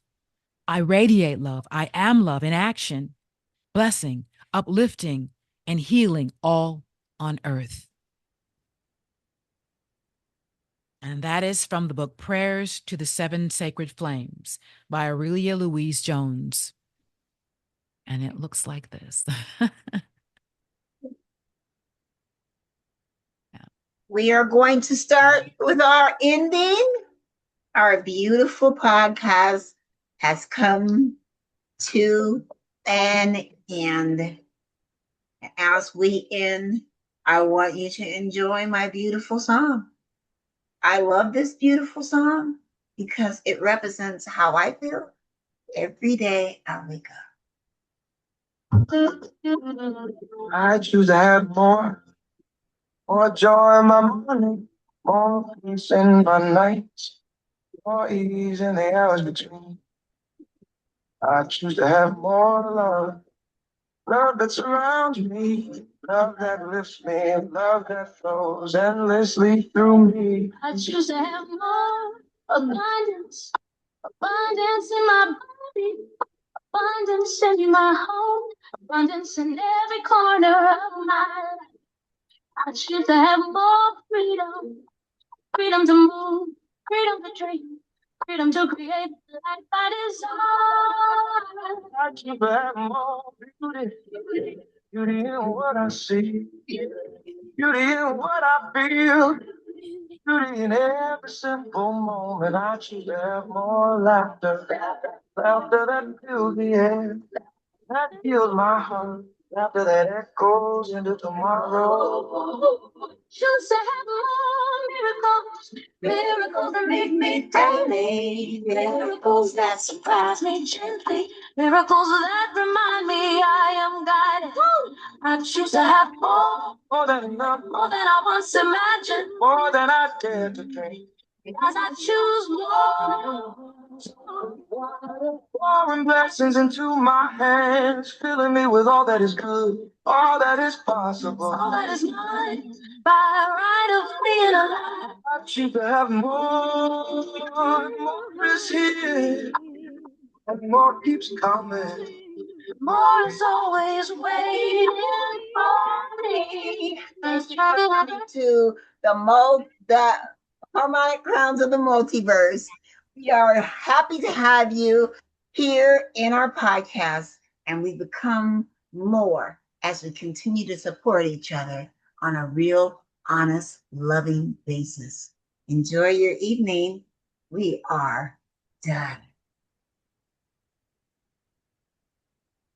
I radiate love. I am love in action, blessing, uplifting, and healing all on earth. And that is from the book Prayers to the Seven Sacred Flames by Aurelia Louise Jones. And it looks like this. We are going to start with our ending. Our beautiful podcast has come to an end. As we end, I want you to enjoy my beautiful song. I love this beautiful song because it represents how I feel every day I wake up. I choose to have more joy in my morning, more peace in my nights, more ease in the hours between. I choose to have more love that surrounds me, love that lifts me, love that flows endlessly through me. I choose to have more abundance in my body, Abundance in my home, abundance in every corner of my life. I choose to have more freedom, freedom to move, freedom to dream, freedom to create the life I desire. I choose to have more beauty, beauty in what I see, beauty in what I feel, beauty in every simple moment. I choose to have more laughter, laughter that fills the air, that heals my heart. Laughter that echoes into tomorrow. Choose to have more miracles, miracles that meet me daily, miracles that surprise me gently, miracles that remind me I am guided. I choose to have more than enough, more than I once imagined, more than I dared to dream. Because I choose more. Pouring blessings into my hands, filling me with all that is good, all that is possible, all that is mine. By right of being alive, I choose to have more. More is here, and more keeps coming. More is always waiting for me. Thanks for coming to the Harmonic Clowns of the Multiverse. We are happy to have you here in our podcast, and we become more as we continue to support each other on a real, honest, loving basis. Enjoy your evening. We are done.